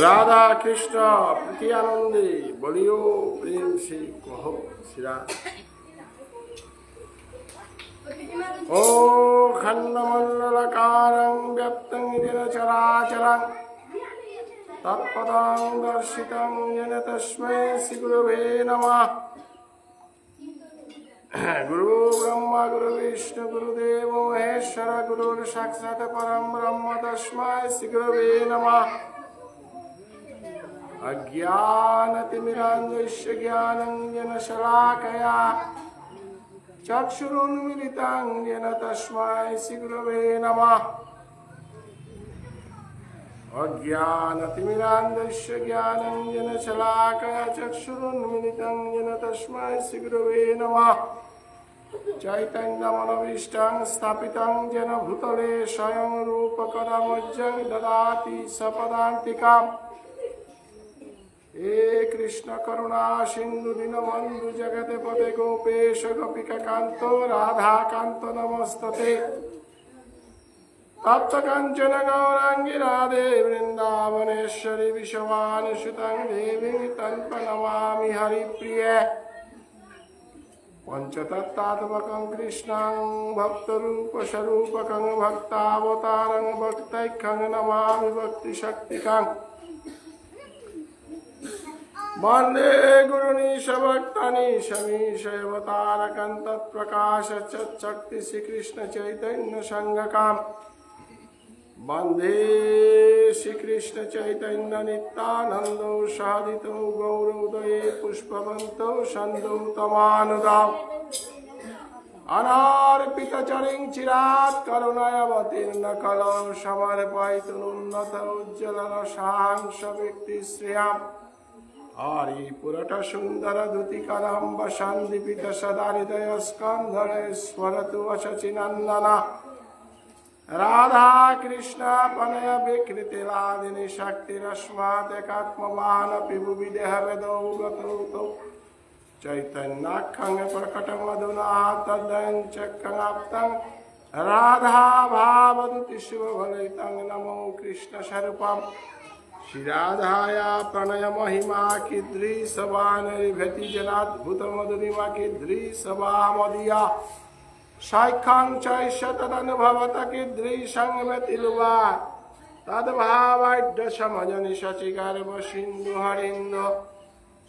राधा कृष्ण प्रीति आनंदे बोलियो प्रेम से कहो श्री ओ खंडमंडलकारं व्याप्तं येन चराचरं तत्पदं दर्शितं येन तस्मै श्री गुरवे नमः। गुरु ब्रह्मा गुरु विष्णु गुरुदेव महेश्वर गुरु साक्षात् परं ब्रह्म तस्मै श्री गुरवे नमः। अज्ञानतिमिरान्धस्य ज्ञानञ्जन शलाकया चक्षुरुन्मिलितं येन तस्मै श्री गुरवे नमः। अज्ञानतिमिरान्धस्य ज्ञानञ्जन शलाकया चक्षुरुन्मिलितं येन तस्मै श्री गुरवे नमः। चैतन्यमनोभीष्टं स्थापितं येन भूतले स्वयं रूपकदा ददाति सपदान्तिकाम्। हे कृष्ण करुणा सिंधु दीनबंधु जगते पते गोपेश गोपिका कांतो राधा कांतो नमस्तते। तप्त कंचन गौरांगी राधे वृंदावनेश्वरी विश्वानुसुतं देवी तल्प नमामि हरिप्रिये। पंचतत्त्वात्मकं कृष्णं भक्तरूप स्वरूपकं भक्तावतारं भक्तैकं नमामि भक्तिशक्तिकं। वंदे गुरुनीशभक्तानीशमीशयवतारकं तत्प्रकाशच्चक्ति श्रीकृष्ण चैतन्य संघकाम्। वंदे श्रीकृष्ण चैतन्य नित्यानंदो सादितो गौरोदये पुष्पवन्तो सन्दो तमानुदाम्। अनार्पितचरिं चिरात् करुणयावतीर्ण कलौ समर्पयितुमुन्नत उज्ज्वलरसांश व्यक्तिश्रियाम्। हरिपुरट सुंदर दुतिकरं वसन्दीपित सदा हृदय स्कन्धरे स्मरतु वशचिनन्दना। राधा कृष्ण प्रणय विकृतिलादिनी शक्तिरस्मात् एकात्मवानपि भुवि देहभेदौ गतौ चैतन्याख्यं प्रकटमधुना तद्दञ्चक्राप्तं। राधा भावदुति शिवभलितं नमो कृष्ण स्वरूपम्। श्री राधाया प्रणय महिमा कीदृशवानिर्भति जनाद्भुत मधुरिमा कीदृशवा मदीया साख्यां चैष्य तदनुभवत कीदृशं व्यतिलुवा तद्भावाढ्य समजनि शचिगर्भ सिन्धु हरिन्दो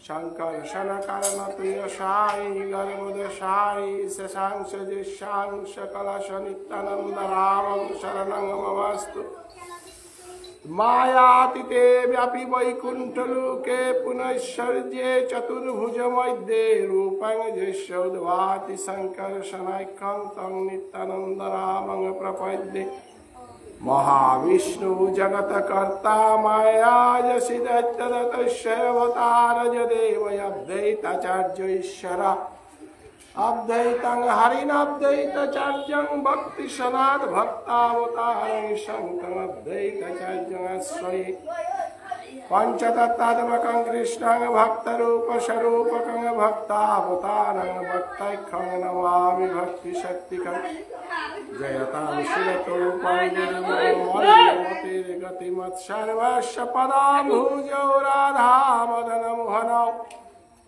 संकर्षण कारण प्रिय साई गर्भोद साई शशांश जिशांश कलश नित्यानंद रामं शरणं ममस्तु। मायातीते व्यापी वैकुंठलोके पुनश्चर्ये चतुर्भुज मध्ये रूपं जैस्योद्भाति संकर्षणाख्यं तं नित्यानंद रामं प्रपद्ये। महाविष्णु जगत्कर्ता मायाजसिदत्तदतस्यवतार जदेवयद्वैताचार्यईश्वर अद्वैतं हरिनद्वैताचार्यं भक्तिसनाथ भक्तावतारं शङ्करं अद्वैताचार्यं स्वये। पंचतत्त्वात्मकं कृष्णं भक्तरूपस्वरूपकं भक्तावतारं भक्तैकं नमामि भक्तिशक्तिकं। जयतां शिरतो पौर्णिमतिर्गतिमत्सर्वस्य पदाम्भुजौ राधा मदनमोहनौ।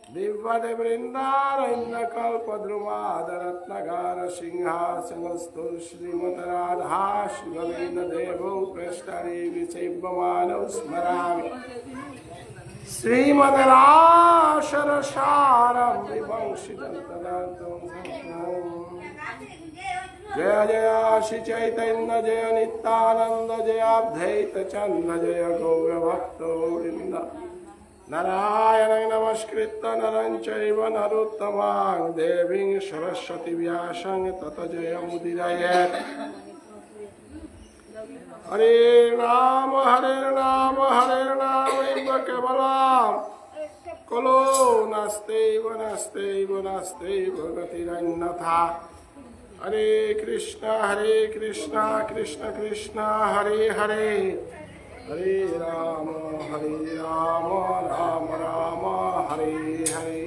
दिव्यदे वृन्दारण्यकल्पद्रुमादरत्नगार सिंहासनस्थो श्रीमद्राधा गोविन्ददेवौ पृष्ठरे विसेव्यमानौ स्मरामि। श्रीमद्रासरसारं विवंशितं तदान्तं जय जय श्री चैतन्य जय नित्यानंद जय अद्वैत चंद जय गौरभक्तवृन्द। नारायणं नमस्कृत्य नरं चैव नरोत्तमं देवीं सरस्वती व्यासं ततो जयमुदीरयेत्। हरे राम एव केवलं कलो नास्त्यैव गतिरन्यथा। हरे कृष्ण कृष्ण कृष्ण हरे हरे हरे राम राम राम हरे हरे।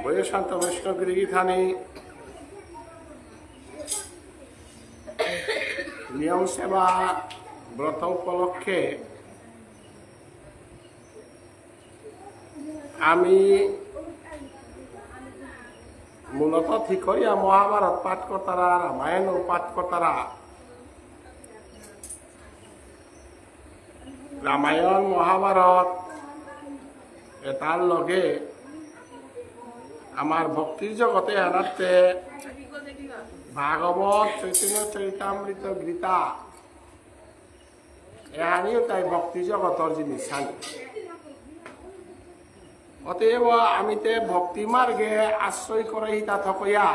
বৈশান্ত বৈষ্ণবগিরি থানে নিয়ম সেবা ব্রত উপলক্ষে আমি মূলত ঠিক করিয়া মহাভারত পাঠ করতারা রামায়ণ পাঠ করতারা রামায়ণ মহাভারত এটার লগে আমার ভক্তির জগতে আনাতে ভাগবত চৈতন্য চরিতামৃত গীতা এহানিও তাই ভক্তি জগতর জিনিস আনি অতএব আমিতে ভক্তি মার্গে আশ্রয় করে হিতা থকইয়া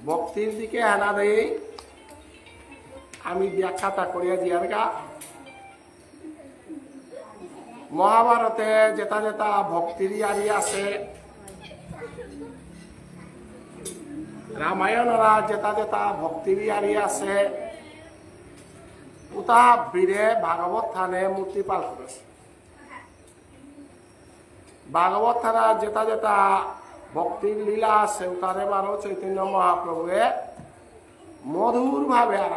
ভক্তির দিকে হানা দেই আমি ব্যাখ্যাটা করিয়া দিয়ার গা মহাভারতে যেটা যেটা ভক্তির ইয়ারি আছে রামায়ণরা যেটা যেটা ভক্তির ইয়ারি আছে উতা বীরে ভাগবত থানে মূর্তি পাল করেছে ভাগবত থানা যেটা যেটা ভক্তির লীলা আছে উতারে বারো চৈতন্য মহাপ্রভুয়ে মধুর ভাবে আর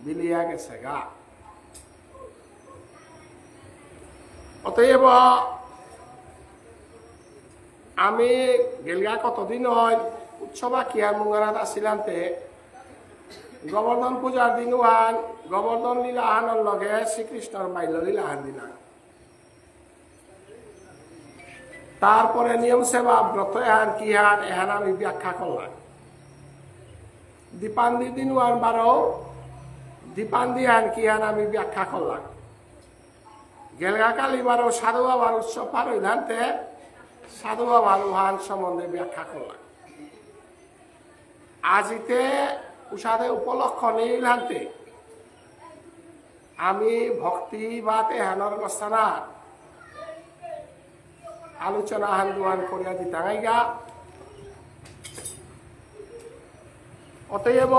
বিলিয়া গেছে গা অতএব আমি গেলগা কতদিন হয় উৎসবা কিয়ার মুঙ্গারাত আসিলান্তে গোবর্ধন পূজার দিন হান গোবর্ধন লীলাহানোর লগে শ্রীকৃষ্ণর বাল্য লীলাহান দিলাম তারপরে নিয়ম সেবা ব্রত এহান কি হান এহান আমি ব্যাখ্যা করলাম দীপান্দি দিন ওয়ান বারো দীপান্দি হান কি হান আমি ব্যাখ্যা করলাম গেলগা কালী বারো সাধু বাবার উৎসব পার হইলান্তে সাধু বাবার উহান সম্বন্ধে ব্যাখ্যা করলাম আজিতে উষাদে উপলক্ষ নেইলান্তে আমি ভক্তি বা তেহানোর বস্তানা আলোচনা হান্দুয়ান করিয়া দিতাঙাই গা অতএব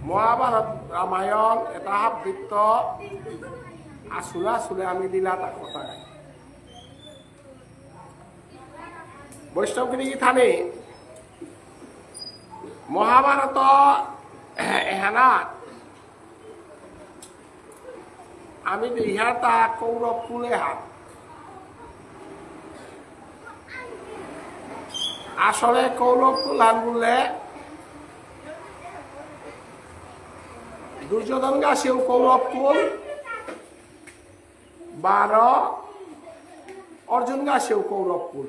মহাভারত রামায়ণ এটা বৃত্ত আসুলা আসুলে আমি লীলা তা কথা গাই বৈষ্ণবগিরি থানে মহাভারত এহানাত আমি ইহাতা কৌরব কুলে হাত আসলে কৌরব কুলান বললে দুর্যোধন গাছেও কৌরব কুল 12 অর্জুন গাছেও কৌরব কুল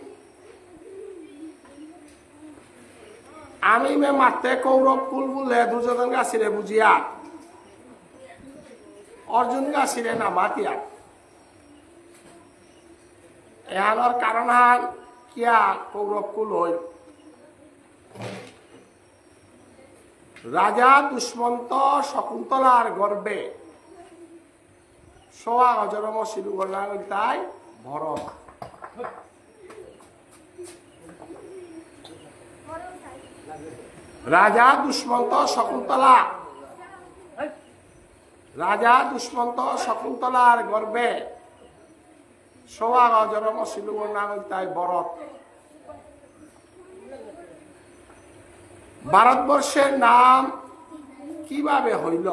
আমি মে মারতে কৌরব কুল বললে দুর্যোধন গাছিরে বুঝিয়া অর্জুন গাছিরে না মাতিয়া এহানোর কারণ হান কিয়া কৌরব কুল হইল রাজা দুষ্মন্ত শকুন্তলার গর্বে সোয়া অজরম শিলুগলা তাই ভরত রাজা দুষ্মন্ত শকুন্তলার গর্বে সোয়া অজরম শিলুগলা তাই ভরত ভারতবর্ষের নাম কিভাবে হইল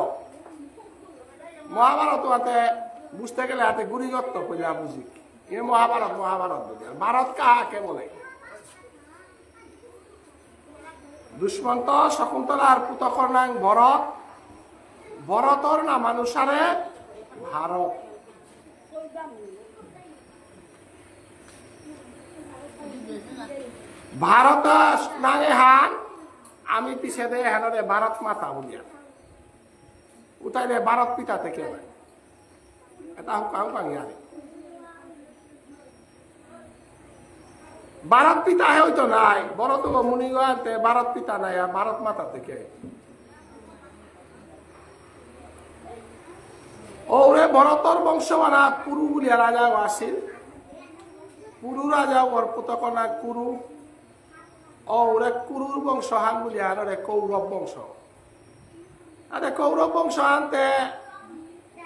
মহাভারত হাতে বুঝতে গেলে হাতে গুরিগত্ত পূজা বুঝি এ মহাভারত বুঝি ভারত কাহাকে বলে দুষ্মন্ত শকুন্তলার পুতকর নাম ভরত ভরতর নামানুসারে ভারত ভারত নামে হান আমি পিছে দে হেনরে ভারত মাতা বলিয়া উঠাইলে ভারত পিতা থেকে নাই এটা হুকাম কাঙিয়ারে ভারত পিতা হয়তো নাই বড় তো মুনিগতে ভারত পিতা নাই আর ভারত মাতা থেকে ওরে ভরতর বংশমানা কুরু বলিয়া রাজাও আসিল কুরু রাজা ওর পুতকনা কুরু ওরে কুরুর বংশ হান বলিয়া রে কৌরব বংশ আরে কৌরব বংশ আনতে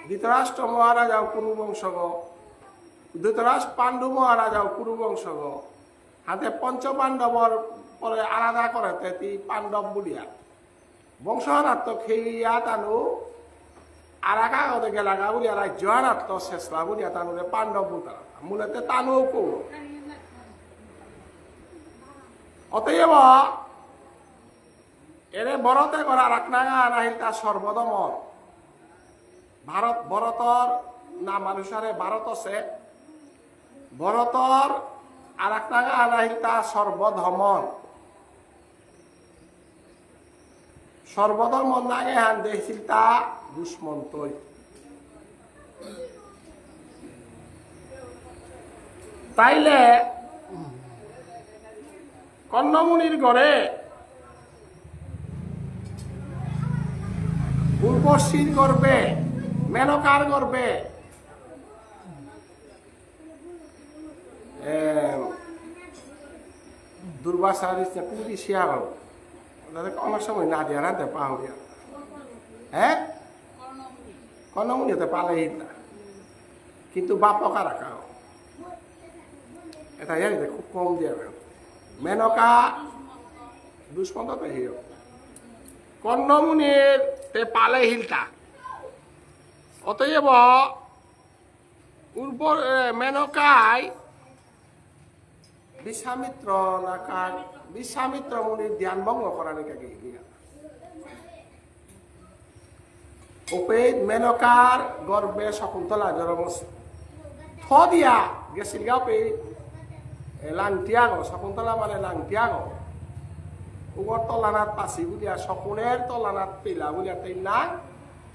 ধৃতরাষ্ট্র মহারাজাও কুরু বংশ গো ধৃতরাষ্ট্র পাণ্ডু মহারাজাও কুরু বংশ গো হাতে পঞ্চ পাণ্ডবর পরে আলাদা করে তেতি পাণ্ডব বলিয়া বংশহানাত্মক খেইয়া তানু আরাকা গদে গেলাগা বলিয়া রাজ্যহানাত্ম শেষলা বলিয়া তানুরে পাণ্ডব বুতারা মূলতে তানু কৌরব অতএব এরে বরতে করা রাখনাঙা নাহিল তা সর্বদমন ভরতর নাম অনুসারে ভারত আছে ভরতর আর এক নাগা নাহিল তা সর্বধমন সর্বধমন নাগে হান দেখছিল তা দুষ্মন্তই তাইলে কর্ণমুনির ঘরে উর্বশীর গর্বে মেনকার গর্বে দুর্বাসার পুরি শিয়া গেল অনেক সময় না দিয়া রাতে পাহরিয়া হ্যাঁ কর্ণমুনি হতে পালাই না কিন্তু বাপকা রাখা এটা জানি খুব কম দিয়ে মেনকা দুষ্মন্ত হিও কর্ণমুনির তে পালে হিলতা অতএব উর্বর মেনকায় বিশ্বামিত্র নাকার বিশ্বামিত্র মুনির ধ্যান ভঙ্গ করা নাকি উপেদ মেনকার গর্বে শকুন্তলা জরমস থ দিয়া গেছিল গাও পে লাংটিয়াগ শকুন্তলা মানে লাংটিয়াগ উগর তলানাত পাচি বুলিয়া শকুনের তলানাত পেলা বুলিয়া তাই না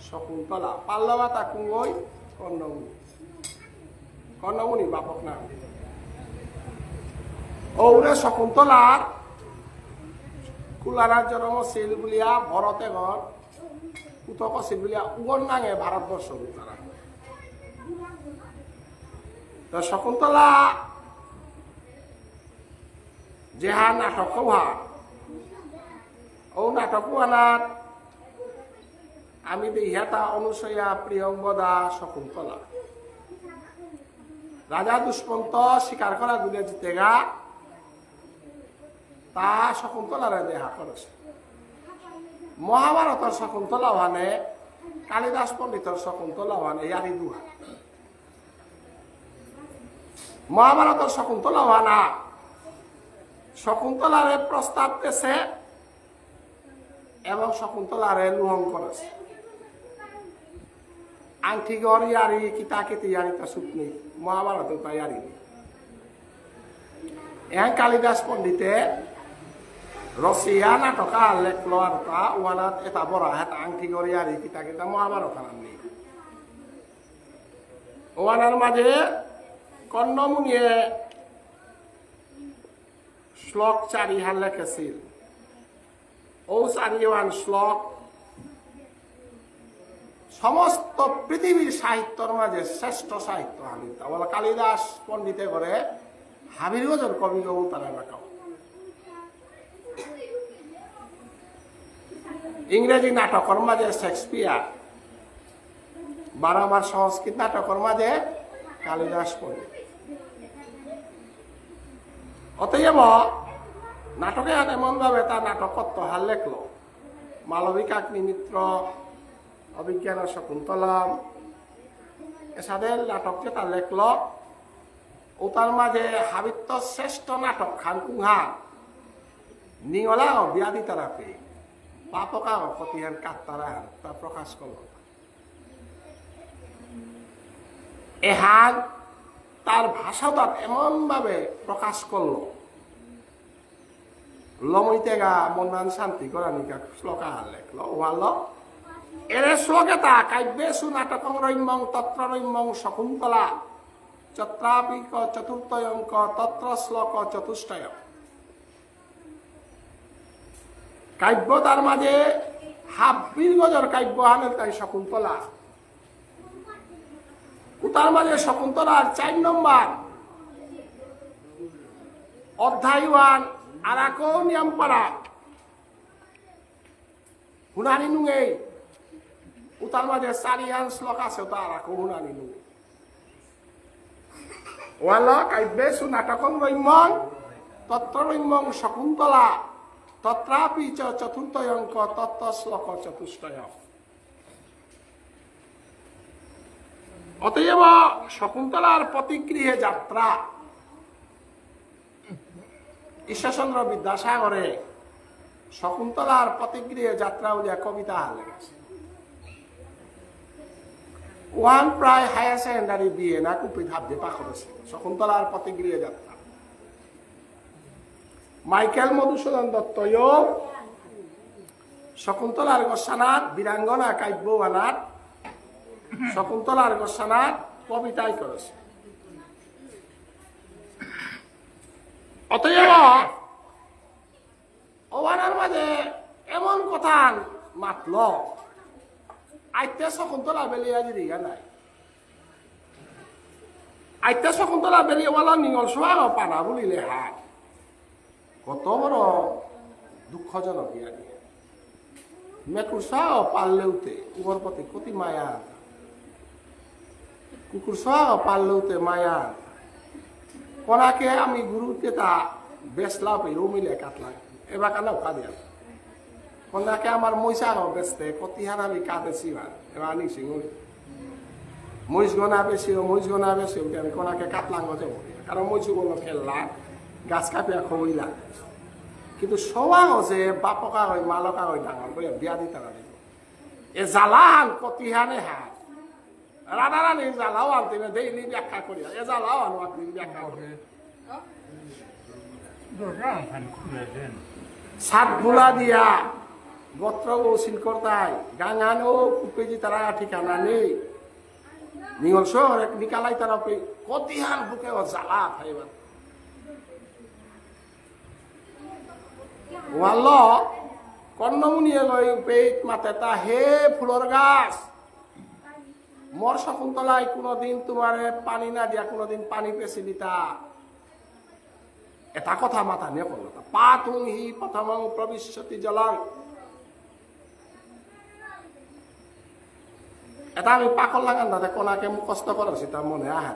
শকুন্তলা পাল্লবা তাকুঙ্গই কর্ণমুনি কর্ণমুনি বাপক নাম ওরে শকুন্তলার কুলারার জন্ম ছিল বুলিয়া ভরতে ঘর উতক ছিল বুলিয়া উগর নাঙে ভারতবর্ষ তারা তো শকুন্তলা যেহা নাটক হা ও নাটক আনার আমি দেহিয়াতা অনুসয়া প্রিয়ঙ্গদা শকুন্তলা রাজা দুষ্মন্ত স্বীকার করা দুলে জিতেগা তা শকুন্তলারে দেখা করেছে মহাভারতের শকুন্তলা ওখানে কালিদাস পণ্ডিতের শকুন্তলা ওখানে ইয়ারি দুহা মহাভারতের শকুন্তলা ওখানা শকুন্তলারে প্রস্তাব দিয়েছে এবং শকুন্তলারে লুহং করেছে আংটি গর ইয়ারি কিতা কিতি ইয়ারি তা সুখ নেই মহাভারত তা ইয়ারি নেই এ কালিদাস পণ্ডিতে রসিয়া নাটকা লেখলো আর তা ওয়ানাত এটা বড় হাত আংটি গর ইয়ারি কিতা কিতা মহাভারত নেই ওয়ানার মাঝে কর্ণমুনিয়ে শ্লোক 4 হাল লেখেছিল ও 4 শ্লোক সমস্ত পৃথিবীর সাহিত্যর মাঝে শ্রেষ্ঠ সাহিত্য হাবিতা বলে কালিদাস পণ্ডিতে করে হাবির গজর কবি গৌ তারা লেখাও ইংরেজি নাটকের মাঝে শেক্সপিয়ার বারামার সংস্কৃত নাটকের মাঝে কালিদাস পণ্ডিত অতএব নাটকে এমন ভাবে তার নাটকত্ব হাল লেখলো মালবিকাগ্নি মিত্র অভিজ্ঞান শকুন্তলা এসাদের নাটক যেটা লেখল ও তার মাঝে হাবিত্য শ্রেষ্ঠ নাটক খান কুহা নিঙলা ব্যাধি তারা পেয়ে পাপকা প্রতিহান কাত্তারা তা প্রকাশ করল এহান তার ভাষাটা এমন ভাবে প্রকাশ করলো লমইতেগা মন্নান শান্তি করানিকা শ্লোকা লেখলো ওয়ালো এর শ্লোকেতা কাব্যেষু নাটকং রৈম্যং তত্র রৈম্যং শকুন্তলা চত্রাপিক চতুর্থয়ঙ্ক তত্র শ্লোক চতুষ্টয় কাব্য তার মাঝে হাব্বির গজর কাব্য হানের তাই শকুন্তলা তার মাঝে শকুন্তলার 4 নম্বর অধ্যায় 1 আর এক নিয়ম পাড়া হুনানি নুঙে উতার মাঝে 4 শ্লোক আছে তার এক হুনানি নুঙে ওয়াল কাব্যেষু নাটকং রৈম্যং তত্রৈম্যং শকুন্তলা তত্রাপি চ চতুর্থয়ঙ্ক তত্ত্বশ্লোক চতুষ্টয়। অতএব শকুন্তলার প্রতিগৃহে যাত্রা ঈশ্বরচন্দ্র বিদ্যাসাগরে শকুন্তলার প্রতিগৃহে যাত্রা বলিয়া কবিতা লেগেছে। ওয়ান প্রায় হায়ার সেকেন্ডারি বিয়ে না কুপি ধাপ দিয়ে পা করেছে শকুন্তলার প্রতিগৃহে যাত্রা। মাইকেল মধুসূদন দত্তও শকুন্তলার গোস্বানাথ বীরাঙ্গনা কাব্যবানাথ শকুন্তলার গোস্বানাথ কবিতাই করেছে। অতএব ওয়ানার মাঝে এমন কথা মাতল আইতে শকুন্তলা বেলিয়া দিঘা নাই আইতে শকুন্তলা বেলিয়ে বলা নিঙল সোয়া পানা বলিলে হাত কত বড় দুঃখজনক ইয়া নিয়ে মেকুর সাও পারলেউতে উগর প্রতি কতি মায়া কুকুর সাও পারলেউতে মায়া কোনাকে আমি গুরুকে তা বেসলা পেয়ে মিলে কাটলাম এবার কানাও কাঁদিয়া কোনাকে আমার মহিষাও বেসতে কতিহার আমি কাঁদেছি এবার আনি সিঙ্গুলি মহিষ গনা বেশি মহিষ গনা বেশি আমি কোনাকে কাটলাম গজে কারণ মহিষ গুলো খেললা গাছ কাপিয়া খবইলা কিন্তু সবা হচ্ছে বাপকা হয় মালকা হয় ডাঙর করে বিয়া দিতে লাগিব এ জ্বালাহান কতিহানে হাত রাধা রানীর জ্বালাও আনতে দেইলি ব্যাখ্যা করিয়া এ জ্বালাও আনো আপনি ব্যাখ্যা করি সাত ভুলা দিয়া গোত্র গৌসিন করতাই গাঙানো কুপেজি তারা ঠিকানা নেই নিগল শহর নিকালাই তারা কতিহান বুকে জ্বালা খাইবার ওয়াল কর্ণমুনিয়ে গই পেট মাতে তা হে ফুলর গাছ মোর শকুন্তলায় কোনদিন তোমার পানি না দিয়া কোনদিন পানি পেছি দিতা এটা কথা মাথা নিয়ে পড়ল পা তুমি হি প্রথমং প্রবিশ্যতি জলং এটা আমি পাকল লাগান দাদা কোনাকে মুখস্থ করছি তার মনে আহে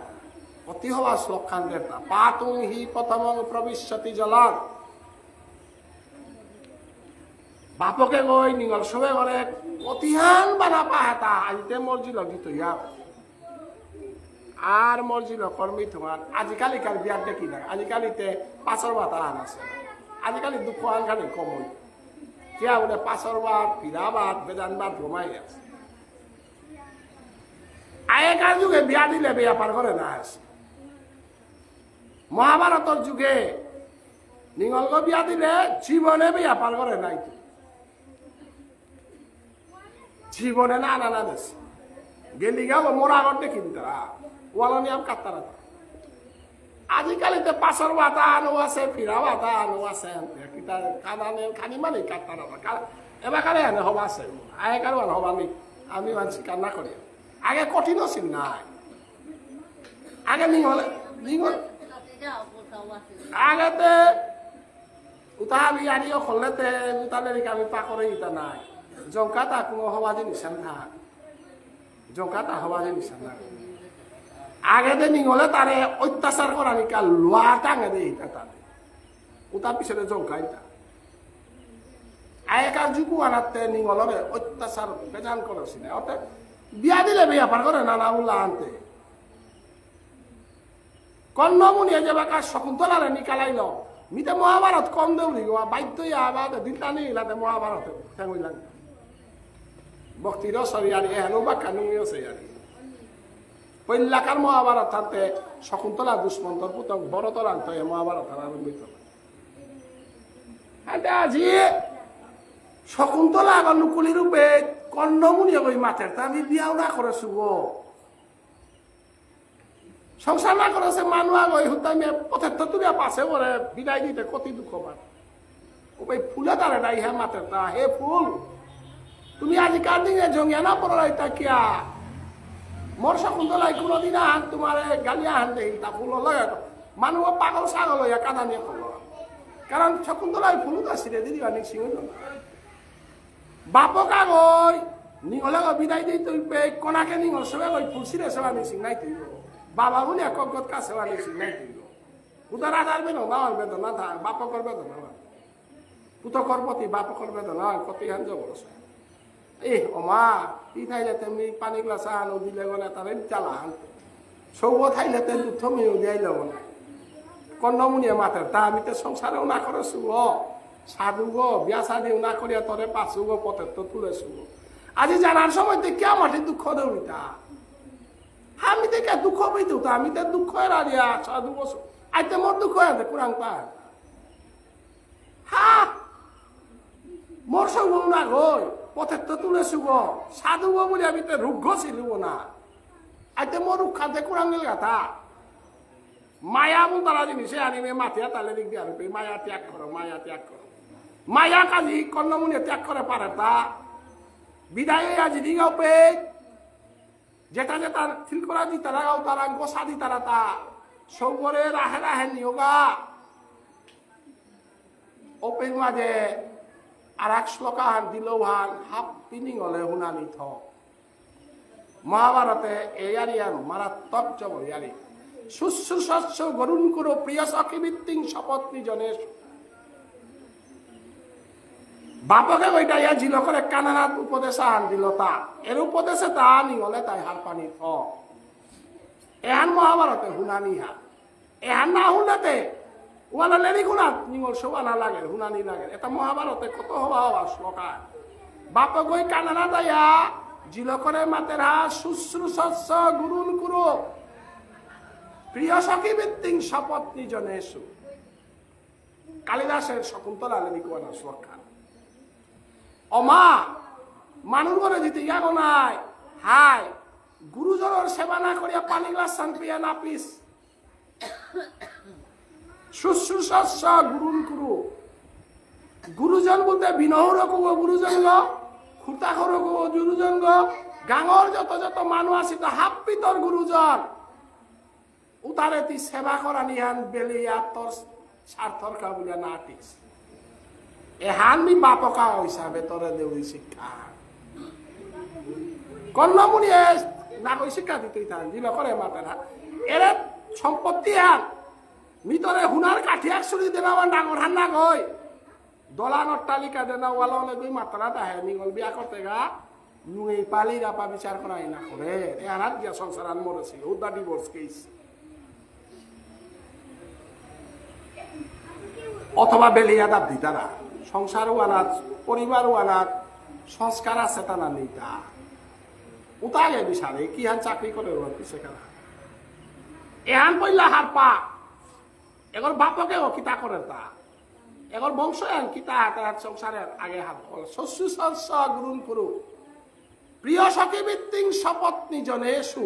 অতি হওয়া শ্লোক খান দেবতা পা তুমি হি প্রথমং প্রবিশ্যতি জলং বাপকে গই নিগল সবে ঘরে কতিহান বানা পাহাতা আজিতে মর্জি লগিত ইয়া আর মর্জি কর্মী তোমার আজিকালিকার বিয়ার দেখি না আজিকালিতে পাঁচর ভাত আন আছে আজিকালি দুঃখ আন খালি কমই কিয়া বলে পাঁচর ভাত পিড়া ভাত বেজান ভাত ঘুমাই আছে আগেকার যুগে বিয়া দিলে বিয়া পার করে না আছে মহাভারতর যুগে নিগলকে বিয়া দিলে জীবনে বিয়া পার করে নাই জীবনে না না না দেশ গেলি গেল মোরা আগর দেখিন তারা ওয়ালানি আম কাটতারা আজিকালিতে পাঁচর বাতা আনো আছে ফিরা বাতা আনো আছে কানানে খানি মানে কাটতারা এবার কারে আনে হবা আছে আগেকার হবা নি আমি মানছি কান্না করি আগে কঠিন আছিল নাই আগে নিগলে নিগল আগেতে উতালি আনিও খললেতে উতালের আমি পাকরে ইতা নাই জংকাতা কোনো হওয়া জিনিস না জংকাতা হওয়া জিনিস না আগে দে নিগলে তারে অত্যাচার করা নিকা লোয়া টাঙে দে ইতা তারে উতা পিছনে জংকাইতা আগেকার যুগু আনাতে নিগলরে অত্যাচার বেজান করেছিল অর্থাৎ বিয়া দিলে বিয়া পার করে নানা উল্লা আনতে কর্ণমুনিয়ে যে বাকা শকুন্তলারে নিকালাইল মিতে মহাভারত কম দেউলি বাধ্য আবার দিনটা নেই ইলাতে মহাভারত ঠেঙইলাম ভক্তির সরিয়ারি হেনো বা কানুমিও সরিয়ারি পৈলাকার মহাভারত থাকতে শকুন্তলা দুষ্মন্তর পুতক বড়তর আনতে মহাভারত আরম্ভিত আজি শকুন্তলা অনুকূলী রূপে কর্ণমুনিয়ে কই মাথের তা আমি বিয়াও না করে শুভ সংসার না করেছে মানুষ আগই হুতামে পথের তো তুমি পাশে বলে বিদায় দিতে কতি দুঃখ পান ওই ফুলে তারে নাই হে মাথের তা হে ফুল তুমি আজিকার দিনে জঙ্গিয়া না পড়াই তা কিয়া মোর শকুন্তলাই কোনোদিন আন তোমার গালিয়া আন দেই তা ফুল লয় মানুষ পাগল ছাগল হইয়া কাদা নিয়ে করল কারণ শকুন্তলাই ফুল আসিলে দিদি অনেক সিংহ বাপক আগই নিগলে বিদায় দিই তুই কোনাকে নিগল সবে ফুলসিরে সেবা নিছিং নাই তুই বাবা বলে কগত কাছে নিছিং নাই তুই উদার রাজার বেদনা আমার বেদনা থাক বাপকর বেদনা পুতকর প্রতি বাপকর বেদনা কত হান যাব ওমা ই থাইলে তেমনি পানি গ্লাস আনো দিলে গলে তারে জ্বালা আন সৌব থাইলে তেল দুধ মেয়েও দিয়াই যাব না কন্নমুনিয়া মাতের তা আমি তো সংসারেও না করে শুভ সাধু গো বিয়া সাদিও না করিয়া তরে পাশু গো পথের তো তুলে শুভ আজি জানার সময় দেখি আমার দুঃখ দেউতা আমি দেখে দুঃখ পেয়ে তা আমি তো দুঃখ রাজিয়া সাধু বসু আইতে মোর দুঃখ আছে কুরাং পায় হা মোর সব না গই পথের তো তুলে শুভ সাধু গো বলে আমি তো রুগ্ঘ ছিলব না আইতে মোর রুক্ষাতে কুরাঙ্গেল গাথা মায়া বল তারা জিনিসে আনিমে মাথিয়া তালে দিক দিয়ে আনবে মায়া ত্যাগ করো মায়া ত্যাগ করো মায়া কাজী কর্ণমুনি ত্যাগ করে পারে তা বিদায় আজি দিগাও পে যেটা যেটা থিল করা দি তারা গাও তারা গোসা দি তারা তা সৌগরে রাহে রাহে নিয়োগা ওপেন মাঝে আর এক শ্লোকাহান দিলহান হাফ পিনিং হলে হুনানি থ মহাভারতে এই আরিয়ান মারাত্মক জবর ইয়ারি শুশ্রূষস্য গরুণ করো প্রিয় সখী ভিত্তিং শপথ নিজনের বাপকে ওইটা ইয়া ঝিল করে কানানাথ উপদেশ আন দিল তা এর উপদেশে তা নিগলে তাই হার পানি থ এহান মহাভারতে হুনানি হা এহান না হুনাতে ওয়ালা লেরি গুণাত নিগল সোয়ানা লাগে হুনানি লাগে এটা মহাভারতে কত হওয়া হওয়া শ্লোকা বাপক ওই কানানাথ আয়া ঝিল করে মাতের হা শুশ্রূষস্য গুরুণ করো প্রিয় সখী ভিত্তিং শপথ নিজনে এসু কালিদাসের শকুন্তলা লিখুয়ানা শ্লোকা অমা মানুষ ঘরে দিতে গো নাই হাই গুরুজনের সেবা না করিয়া পানি গ্লাস সান পিয়া না পিস শুশ্রূষস্য গুরুন কুরু গুরুজন বলতে বিনহর গো গুরুজন গো খুঁটাখর গো গুরুজন গো গাঙর যত যত মানুষ আছে তো হাপ্পিতর গুরুজন উতারে তি সেবা করা নিহান বেলিয়া তোর স্বার্থর কা বলিয়া না আটিস এহান মি বাপকা হিসাবে তোরে দেউরি শিক্ষা কর্ণমুনি না কই শিক্ষা দিতেই থান দিল করে মাতারা এরে সম্পত্তি হান মিতরে হুনার কাঠি একশো দেন আমার ডাঙর হান না গই দলানর তালিকা দেন ওয়ালা গই মাতারা তাহে নিগল বিয়া করতে গা নুই পালি রাপা বিচার করাই না করে এহানাত গিয়া সংসার আন মরেছিল উদ্দা ডিভোর্স কেস অথবা বেলিয়া দাব দিতারা সংসারও আনাত পরিবারও আনাত সংস্কার আছে তা না নেই তা উতাগে বিচারে কি হান চাকরি করে সেখানে এহান পইলা হার পা এগর বাপকে ও কিতা করে তা এগর বংশ এন কিতা তার সংসারের আগে হাত শস্য গুরুন করু প্রিয় সখী ভিত্তিং শপথ নিজনে এসু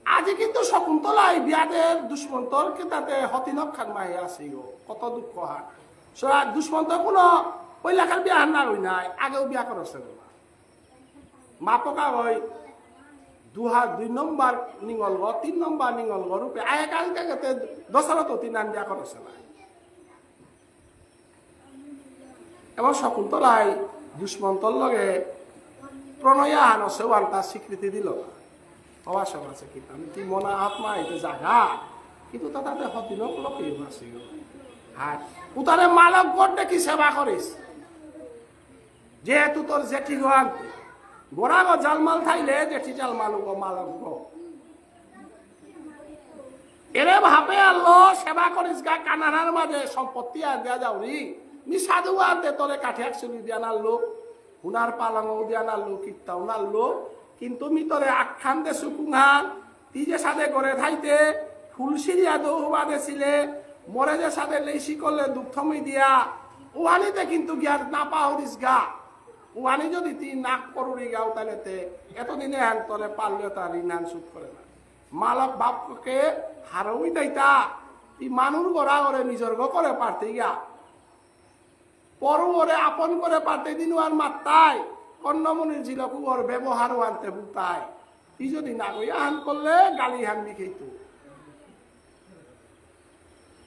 আজি কিন্তু শকুন্তলাই বিয়াদের দুষ্মন্তর তাতে হতিনক খান মাহি আসি গো কত দুঃখ হার সোরা দুষ্মন্ত কোনো ওই লেখার বিয়া হান না হই নাই আগেও বিয়া করেছে মাপকা ওই 2 নম্বর নিঙল গো 3 নম্বর নিঙল গো রূপে আগে কালকে দশরথ 3 বিয়া করেছে না এবং শকুন্তলাই দুষ্মন্তর লগে প্রণয়া হান সেওয়ান তার স্বীকৃতি দিল হওয়া সব আছে কিন্তু আমি কি মনা আত্মা এটা জাগা কিন্তু তাতে হতিনক লোকে আছে আর উতারে মালক গড় দেখি সেবা করিস যেহেতু তোর জেঠি গো আনতে গোড়া গো জালমাল থাইলে জেঠি জালমাল গো মালক গো এরে ভাবে আল্লো সেবা করিস গা কানানার মাঝে সম্পত্তি আর দেয়া যাওরি মি সাধু আনতে তোরে কাঠি একশো দিয়া নাড়লো হুনার পালং দিয়া নাড়লো কীর্তাও নাড়লো কিন্তু মি তোরে আখ্যান দে সুকুহান তি যে সাথে করে থাইতে ফুলসিরিয়া দৌহবা দেছিলে মরে যে সাথে লেসি করলে দুঃখমি দিয়া ওহানিতে কিন্তু গিয়ার না পাহরিস গা ওহানি যদি তি নাক করুরি গাও তাহলে এতদিনে হ্যান তোরে পারলে তার ঋণান সুদ করে না মালক বাপকে হারই দেয়তা তি মানুষ গড়া করে নিজের গো করে পারতে গা পরু ওরে আপন করে পারতে দিন আর মাত্তায় কর্ণমনির জিলকু ওর ব্যবহারও আনতে বুতায় তি যদি না কই আন করলে গালি হান লিখেইত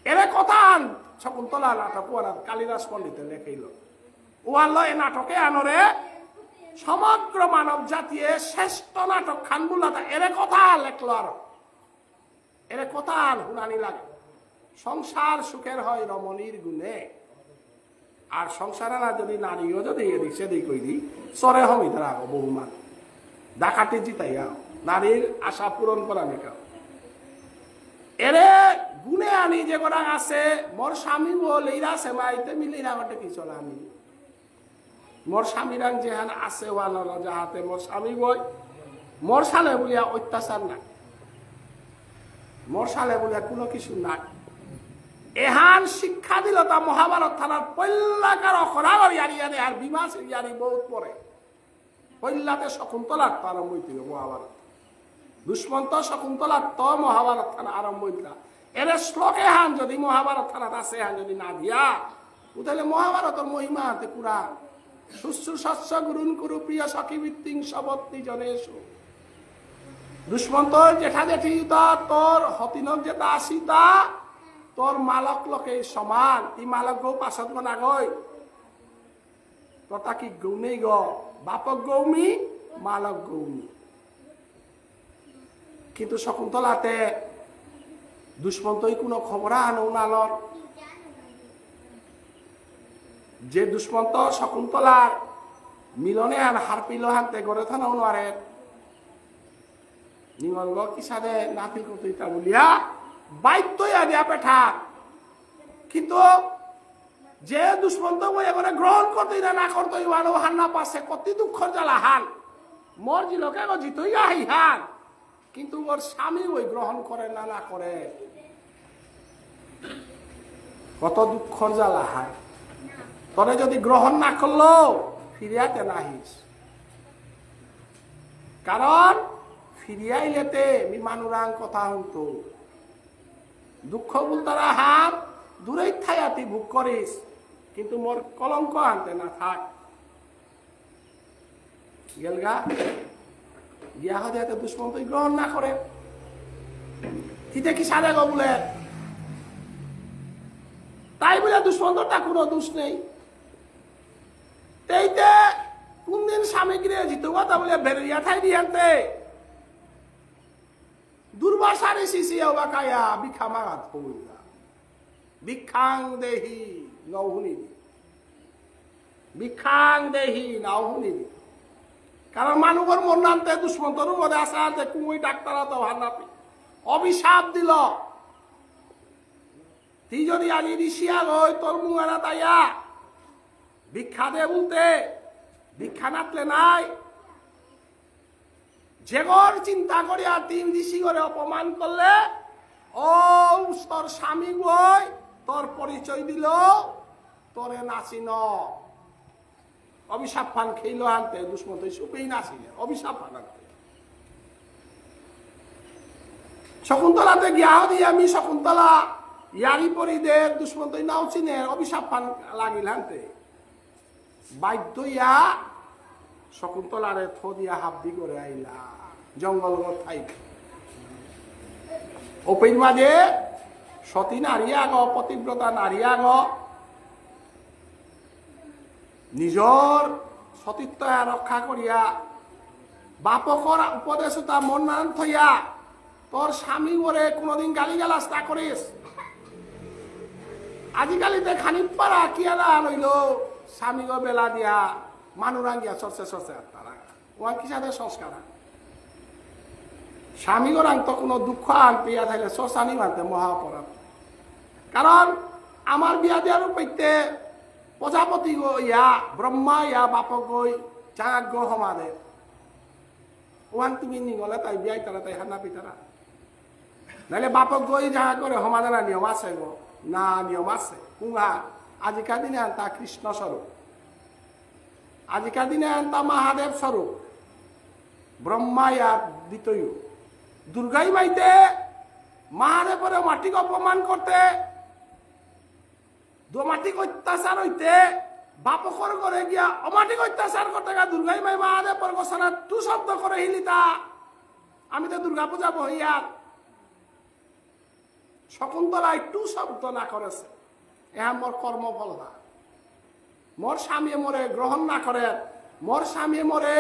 এরে কথা আন শকুন্তলা নাটক কালিদাস পণ্ডিতে লেখাইল ওয়াল এ নাটকে আনরে সমগ্র মানব জাতিয়ে শ্রেষ্ঠ নাটক খান বুলাতা এরে কথা লেখল আর এরে কথা আন হুনানি লাগে সংসার সুখের হয় রমণীর গুণে। আর সংসারে না যদি নারীও যদি এদিক সেদিক কইরি চরে হমি তারা বহুমান ডাকাতি জিতাইয়া নারীর আশা পূরণ করা মেকাও এরে গুণে আনি যে গোটা আছে মোর স্বামী বল এইরা সেমাইতে মিলে রাগটে কি চলে আমি মোর স্বামীরাং যেহান আছে ওয়াল যাহাতে মোর স্বামী বই মোর সালে বলিয়া অত্যাচার নাই, মোর সালে বলিয়া কোনো কিছু নাই। এহান শিক্ষা দিল তা মহাভারত থানার পল্লাকার অখরাগর ইয়ারি আর বিমাস ইয়ারি বহুত পরে পল্লাতে শকুন্তলার তো আরম্ভ হইছিল মহাভারত দুষ্মন্ত শকুন্তলার তো মহাভারত থানা আরম্ভ হইছিল। এর শ্লোকে হান যদি মহাভারত থানাত আছে হান যদি না দিয়া তাহলে মহাভারতের মহিমা হাতে পুরা শুশ্রূষস্য গুরুন কুরু প্রিয় সখী বৃত্তিং সবত্তি জনেশু দুষ্মন্ত জেঠা জেঠি তোর হতিনক যেটা আসিতা তোর মালক লোকে সমান ই মালক গৌ পাছত গনা গই তথা কি গৌনেই গ বাপক গৌমি মালক গৌমি। কিন্তু শকুন্তলাতে দুষ্মন্তই কোনো খবর আনৌ নালর যে দুষ্মন্ত শকুন্তলার মিলনে আর হারপিল হানতে গড়ে থানাও নারে নিমঙ্গ কিসারে নাতিল কতইতা বলিয়া বাইত্যই আদিয়া পেঠা। কিন্তু যে দুষ্মন্ত বই এবারে গ্রহণ করতেই না করতেই আরো হান্না পাশে কত দুঃখর জ্বালা হান মোর জিলকে জিতই আহি হান কিন্তু ওর স্বামী ওই গ্রহণ করে না করে কত দুঃখর জ্বালা হান তরে যদি গ্রহণ না করলো ফিরিয়াতে নাহিস কারণ ফিরিয়াইলেতে মানুরাং কথা হতো দুঃখ বল তারা হাত দূরেই থায়াতি ভোগ করিস কিন্তু মোর কলঙ্ক আনতে না থাক গেলগা গিয়া হতে দুষ্মন্ত গ্রহণ না করে কি সারে গো বলে তাই বলে দুষ্মন্তটা কোনো দোষ নেই। এইতে কোন দিন স্বামী গিয়ে জিত কথা বলে বেরিয়া ঠাই দিয়াতে দুর্বাসারে শিশি কায়া ভিক্ষা মাগাত পড়িয়া ভিক্ষাং দেহি নৌহুনি ভিক্ষাং দেহি নৌহুনি কারণ মানুষের মন নামতে দুষ্মন্তর মধ্যে আসা যে কুমুই ডাক্তার তো ভার নাপি অভিশাপ দিল তুই যদি আজি ঋষিয়া গই তোর মুয়ারা তাইয়া ভিক্ষা দে বলতে ভিক্ষা নাতলে নাই যেগর চিন্তা করিয়া তিন ঋষি করে অপমান করলে ও তোর স্বামী বই তোর পরিচয় দিল তোরে নাচিন অভিশাপ ফান খেইল আনতে দুষ্মন্ত সুপেই নাচিলে অভিশাপ ফান আনতে শকুন্তলাতে গিয়া দিয়ে আমি শকুন্তলা ইয়ারি পরিদের দুষ্মন্ত নাও চিনে অভিশাপ ফান লাগিল আনতে বাধ্য ইয়া শকুন্তলারে থো দিয়া হাব্দি করে আইলা জঙ্গল ঠাই ওপেন মাঝে সতী নারী আগ পতিব্রতা নারী আগ নিজর সতীত্ব রক্ষা করিয়া বাপকর উপদেশ তা মন মান থইয়া তোর স্বামী ওরে কোনদিন গালি গালাস তা করিস আজিকালিতে খানিক পারা কিয়ারা লইল স্বামী গো বেলা দিয়া মানুরাঙ্গিয়া সরছে সরছে তারা ওয়া কি সাথে সংস্কার স্বামী গোরাং তো কোনো দুঃখ আন পেয়া থাকলে শশানি মানতে মহাপরাধ কারণ আমার বিয়া দেওয়ার পেতে প্রজাপতি গো ইয়া ব্রহ্মা ইয়া বাপক গই চাঁদ গো সমাদে ওয়ান তুমি নিগলে তাই বিয়াই তারা তাই হান্না পিতারা নাহলে বাপক গই যাহা করে সমাদে না নিয়ম আছে গো না নিয়ম আছে কুঙা আজিকার দিনে আনতা কৃষ্ণ স্বরূপ আজিকার দিনে আনতা মহাদেব স্বরূপ ব্রহ্মা ইয়া দ্বিতীয় দুর্গাই মাইতে মহাদেবরে মাটিক অপমান করতে দোমাটিক অত্যাচার হইতে বাপকর করে গিয়া অমাটিক অত্যাচার করতে গা দুর্গাই মাই মহাদেবর গোসানা তু শব্দ করে হিলিতা আমি তো দুর্গা পূজা বহিয়ার শকুন্তলাই টু শব্দ না করেছে এহা মোর কর্মফল না মোর স্বামী মোরে গ্রহণ না করে মোর স্বামী মোরে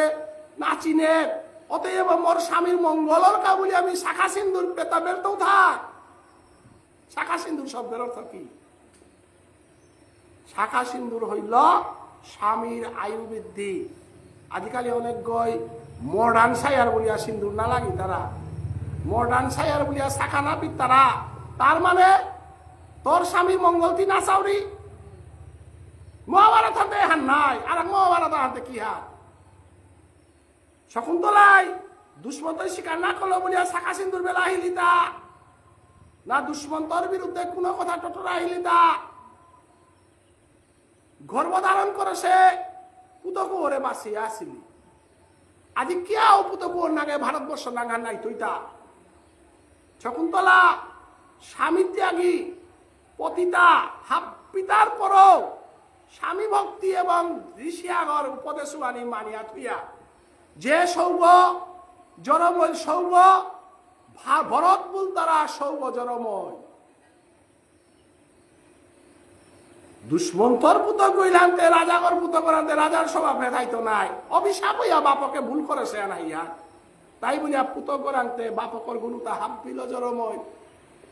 নাচিনে অতএব মোর স্বামীর মঙ্গলর কা বলি আমি শাখা সিন্দুর পেতা বেরতেও থাক শাখা সিন্দুর শব্দের অর্থ কি? শাখা সিন্দুর হইল স্বামীর আয়ু বৃদ্ধি। আজকালি অনেক গই মডার্ন সায়ার বলিয়া সিন্দুর না লাগি তারা, মডার্ন সায়ার বলিয়া শাখা না পিত তারা। তার মানে তোর স্বামীর মঙ্গলতি না চাউরি মহাভারত হাতে হান নাই, আর মহাভারত হাতে কি হাত? শকুন্তলাই দুষ্মন্তই স্বীকার না করলো বলিয়া শাখা সিন্দুর বেলা আহিলিতা না দুষ্মন্তর বিরুদ্ধে কোনো কথা টটরা আহিলিতা? গর্ভধারণ করেছে পুতকুয়ারে বাঁচিয়ে আসিলি, আজি কেউ পুতকুয়ার নাগে ভারতবর্ষ নাগার নাই তুইটা। শকুন্তলা স্বামী ত্যাগী পতিতা পিতার পরও স্বামী ভক্তি এবং ঋষিয়াগর উপদেশ আনি মানিয়া থুইয়া যে সৌব জরময় সৌব ভরত বুল তারা সৌব জরময় দুষ্মন্তর পুত কইলান্তে রাজাগর পুত করান্তে রাজার স্বভাব হেথাইতো নাই। অভিশাপ হইয়া বাপকে ভুল করেছে নাইয়া, তাই বলিয়া পুত করান্তে বাপকর গুণতা হাপ দিল জরময়।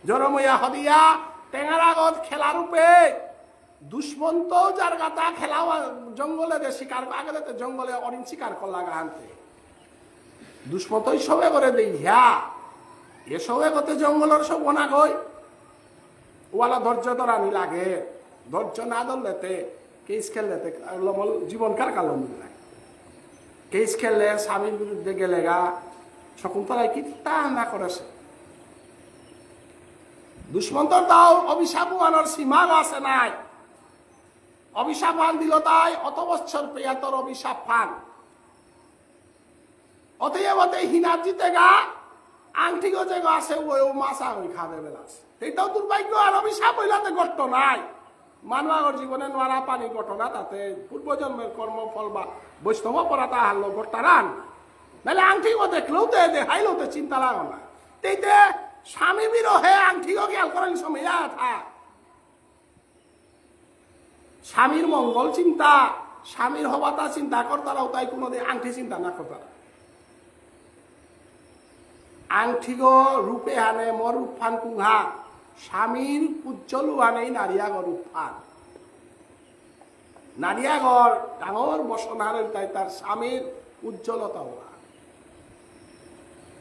জরমইয়া হদিয়া টেঙারাগত খেলা রূপে দুষ্মন্ত যার গাতা খেলা জঙ্গলে যে শিকার আগে জঙ্গলে অরিন শিকার করলা গাহান্তে দুষ্মন্তই সবে করে দেই হ্যা এসবে গতে জঙ্গলের সব বনা গই ওয়ালা ধৈর্য ধরানি লাগে। ধৈর্য না ধরলেতে কেস খেললেতে জীবন কার কালো মিল নাই। কেস খেললে স্বামীর বিরুদ্ধে গেলে গা শকুন্তলাই কি তা না করেছে। দুষ্মন্তর তাও অভিশাপ আনার সীমা আছে নাই। অভিশাপ আন দিল তাই অত বছর পেয়া তোর অভিশাপ ফান অতএব হিনার জিতে গা আংঠিও যে আছে ওই মাছা ওই খাবে বেলা সেইটাও দুর্ভাগ্য। আর অভিশাপ হইলাতে গর্ত নাই। মানুষের জীবনে নোয়ারা পানি ঘটনা তাতে পূর্বজন্মের কর্মফল বা বৈষ্ণব পড়া তা হারলো ঘটারান নাহলে আংঠিও দেখলেও দে দেখাইলেও তো চিন্তা লাগো না। তেইতে স্বামী বিরহে আংঠিও খেয়াল করেন সময় থাক স্বামীর মঙ্গল চিন্তা স্বামীর হবাতা চিন্তা করতারাও তাই কোনোদিন আংঠি চিন্তা না করতারা। আংঠিগো রূপে হানে মর রূপফান কুহা স্বামীর উজ্জ্বল হানেই নারিয়াগর রূপফান। নারিয়াগর ডাঙর বসনারের তাই তার স্বামীর উজ্জ্বলতা হওয়া।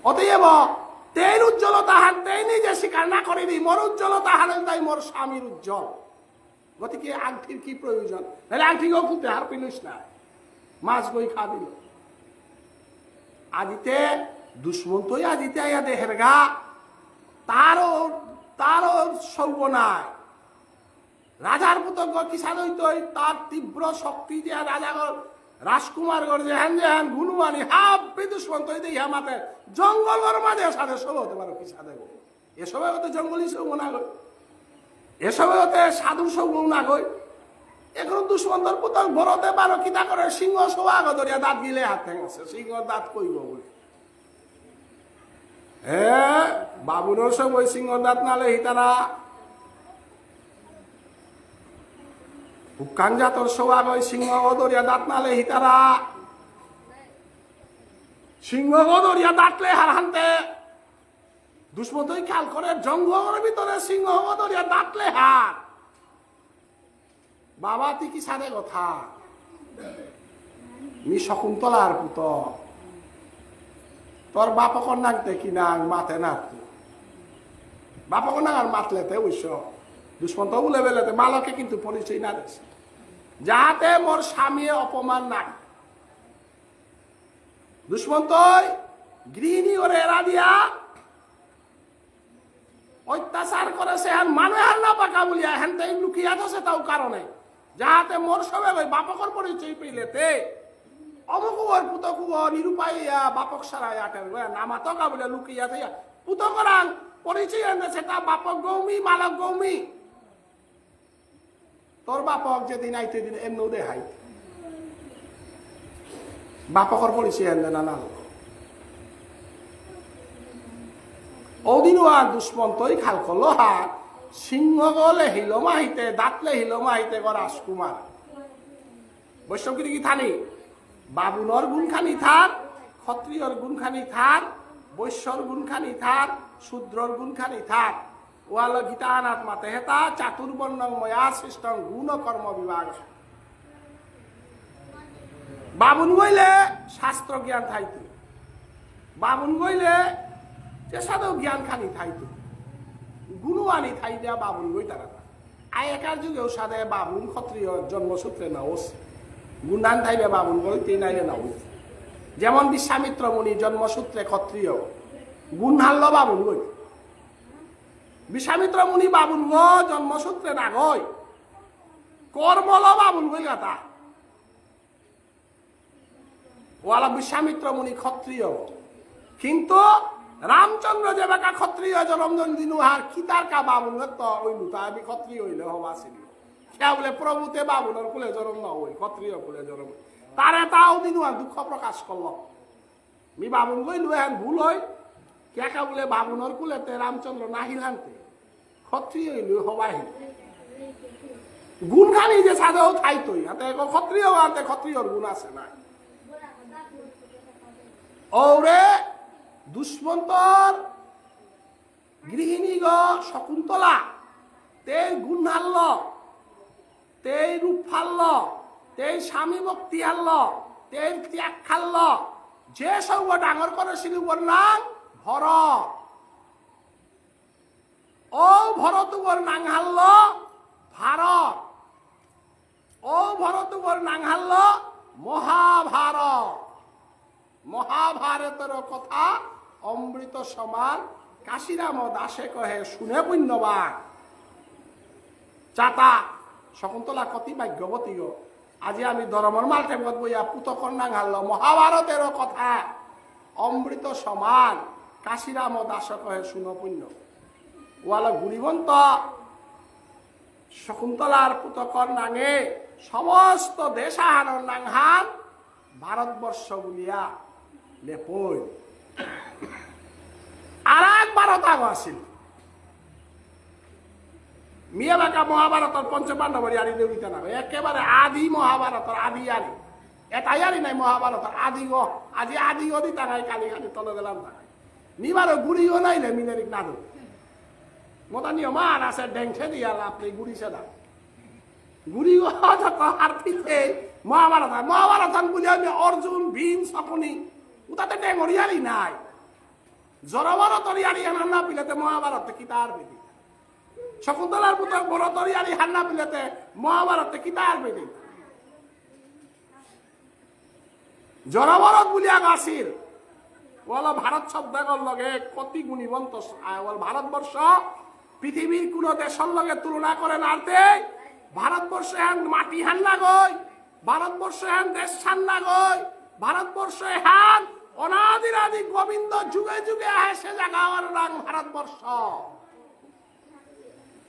অতএব তেই উজ্জ্বলতা হান তেই নিজে স্বীকার না করিবি মোর উজ্জ্বলতা হানেন তাই মোর স্বামীর উজ্জ্বল। গতিকে আংঠির কি প্রয়োজন? তাহলে আংঠিগো খুঁতে হার পিলিস না মাছ গই খা দিল। আজিতে দুষ্মন্তই আজিতে আইয়া দেহের গা তারও সৌব নাই। রাজার পুতজ্ঞ কিসাদ হইতই তার তীব্র শক্তি যে রাজাগর রাজকুমার গর যেহান যেহান গুণমানি হাব্বি দুষ্মন্তই দেহা মাতে জঙ্গলের মাঝে সাথে সব হতে পারো কিসাদে গো। এসবে হতে জঙ্গলি সৌব না গই, এসবে হতে সাধু সৌব না গই। এখন দুষ্মন্তর পুতক ভরতে পারো কিতা করে সিংহ সোয়া গদরিয়া দাঁত গিলে হাত ঠেঙছে সিংহ দাঁত কইব বলে বাবুর সব ওই সিংহ দাঁত নালে হিতারা কাঞ্জাতর সোয়াগ ওই সিংহ গদরিয়া দাঁত নালে হিতারা সিংহ গদরিয়া দাঁতলে হার হানতে দুষ্মন্তই খেয়াল করে জঙ্গলের ভিতরে সিংহ গদরিয়া দাঁতলে হার। বাবা তুই কি সারে কথা মি শকুন্তলার পুত তোর বাপকর নাকতে কি না মাথে না বাপকর না আর মাতলেতে ওইস দুষ্মন্ত বলে বেলেতে বালকে কিন্তু পরিচয় না দিছে যাহাতে মোর স্বামী অপমান নাই। দুষ্মন্তই গৃহিণী ওরে এরা দিয়া অত্যাচার করেছে আর মানুষ আর না পাকা বলিয়া হেন তাই লুকিয়া আছে তাও কারণে যাহাতে মোর সবে ওই বাপকর পরিচয় পেলেতে অমুকুর পুতকুর নিরুপাইয়া বাপক সারাই আটের নামা তকা বলে লুকিয়া থাইয়া পুতকরাং পরিচয় এনেছে তা বাপক গৌমী মালক গৌমী। তোর বাপক যেদিন আইতে দিন এমনও দেখাই বাপকর পরিচয় এনে না না ওদিনও আর দুষ্মন্তই খাল করলো হাত সিংহ গলে হিলো মাহিতে দাঁতলে হিলো মাহিতে গো রাজকুমার বৈষ্ণবগিরি কি থানি বাবুনর গুণখানি থার ক্ষত্রিয়র গুণখানি থার বৈশ্যর গুণখানি থার শূদ্রর গুণখানি থার ওয়াল গীতানাথ মাতে হেতা চাতুর্বর্ণং ময়া সৃষ্টং গুণ কর্ম বিভাগ বাবুন গইলে শাস্ত্র জ্ঞান থাইতো বাবুন গইলে যে সাধু জ্ঞান খানি থাইতো গুণওয়ানি থাই দেয়া বাবুন গই তারা আগেকার যুগেও সাধে বাবুন ক্ষত্রিয় জন্মসূত্রে নাওস গুণান থাইলে বাবুন বলতে নাইলে নাওস যেমন বিশ্বামিত্র মুনি জন্মসূত্রে ক্ষত্রিয় গুণ হারল বাবুন গই বিশ্বামিত্র মুনি বাবুন গ জন্মসূত্রে না গই কর্মল বাবুন গই গাতা ওয়ালা বিশ্বামিত্র মুনি ক্ষত্রিয় কিন্তু রামচন্দ্র যে বাকা ক্ষত্রিয় জনমজন দিনু হার খিতার কা বাবুন তো ওই লুতা আমি ক্ষত্রিয় হইলে হবা ছিল সে বলে প্রভুতে বাবুনের কুলে জনম না ওই ক্ষত্রিয় কুলে জনম তারে তাও দিনু আর দুঃখ প্রকাশ করল মি বাবুন গইলু এখন ভুল হয় কেকা বলে বাবুনের কুলেতে রামচন্দ্র নাহিল হানতে ক্ষত্রিয় হইলু হবাই গুণ খানি যে সাধেও থাইতই হাতে ক্ষত্রিয় আনতে ক্ষত্রিয়র গুণ আছে না ওরে দুষ্মন্তর গৃহিণী গ শকুন্তলা তেই গুণ হারল তেই রূপ ফারল তেই স্বামী ভক্তি হারল তেই ত্যাগ খারল যে সব ডাঙর করে শিলুবর নাম ভরত ও ভরতুবর নাং হারল ভারত ও ভরতুবর নাং হারল মহাভারত মহাভারতের কথা অমৃত সমান কাশিরাম দাসে কহে শুনে পুণ্যবান চাতা শকুন্তলা কতি ভাগ্যবতী গো আজি আমি ধর্মর মালটে বইয়া পুতকন্যা হারল মহাভারতের কথা অমৃত সমান কাশিরাম দাস কহে শুন পুণ্য ওয়ালা গুণিবন্ত শকুন্তলার পুতকন্যাঙে সমস্ত দেশাহানোর নাংহান ভারতবর্ষ বলিয়া লেপই আর এক ভারত আগ আসিল মিয়া বাঁকা মহাভারতের পঞ্চপাণ্ডবরী আরি দেউলিতে না একেবারে আদি মহাভারতের আদি আরি এটাই আরি নাই মহাভারতের আদি গো আজি আদি গো দিতা নাই কালি কালি তলে গেলাম না নিবারও গুড়িও নাইলে মিনারিক নাদু মোটা নিয়মান আছে ডেংছে দিয়া আপনি গুড়িছে না গুড়ি গো আর পিঠে মহাভারত মহাভারত বলি আমি অর্জুন ভীম শকুনি ওটাতে ডেঙরিয়ারি নাই জড়বরতরি আরি হান্না পিলেতে মহাভারতে কিতার বেদি শকুন্তলার পুত্র বরতরি আরি হান্না পিলেতে মহাভারতে কিতার বেদি জড়বরত বলি আগ আসিল বল ভারত শব্দের লগে কতি গুণীবন্ত ভারতবর্ষ পৃথিবীর কোন দেশের লগে তুলনা করে নাড়তে ভারতবর্ষ হ্যান মাটি হান্না গই ভারতবর্ষ হ্যান দেশ ছান্না গই ভারতবর্ষ হ্যান অনাদির আদি গোবিন্দ যুগে যুগে আসে জাগাওয়ার নাম ভারতবর্ষ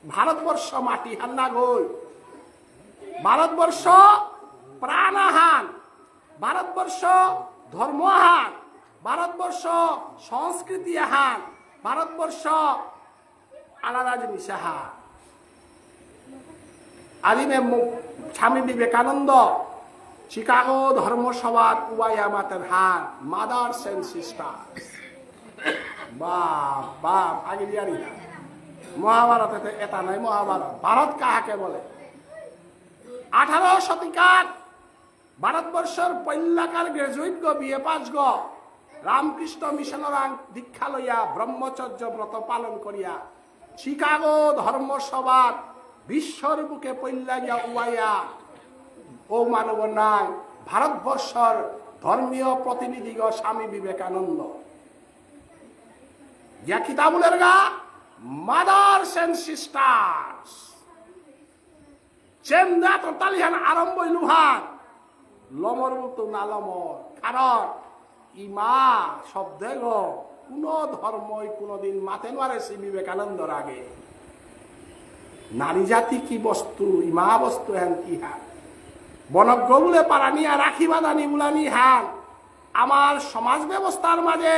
ভারতবর্ষ মাটি হান্না গই ভারতবর্ষ প্রাণহান ভারতবর্ষ ধর্মহান ভারতবর্ষ সংস্কৃতি হান ভারতবর্ষ আলাদা জিনিস হান আদিমে স্বামী বিবেকানন্দ চিকাগো ধর্মসভা উবাইয়া মাতের হান মাদার্স এন্ড সিস্টার্স বাপ বাপ আগে জানি না মহাভারতে এটা নাই মহাভারত ভারত কাহাকে বলে 18 শতিকার ভারতবর্ষের পল্লাকার গ্রাজুয়েট গো বিএ পাস গ রামকৃষ্ণ মিশনের দীক্ষা লইয়া ব্রহ্মচর্য ব্রত পালন করিয়া চিকাগো ধর্মসভার বিশ্বর বুকে পল্লাইয়া উয়াইয়া ও মানব নাম ভারতবর্ষর ধর্মীয় প্রতিনিধি গ স্বামী বিবেকানন্দ যা কিতাবুলের গা মাদার্স এন্ড সিস্টার্স চেন্দা তোতালিহান আরম্ভ লুহান লমর মতো না লমর কারণ ইমা শব্দে গো কোন ধর্মই কোনদিন মাতে নোয়ারে শ্রী বিবেকানন্দর আগে নারী জাতি কি বস্তু ইমা বস্তু হেন কি হান বনজ্ঞ বলে পারানিয়া রাখি বাদানি বুলানি হান আমার সমাজ ব্যবস্থার মাঝে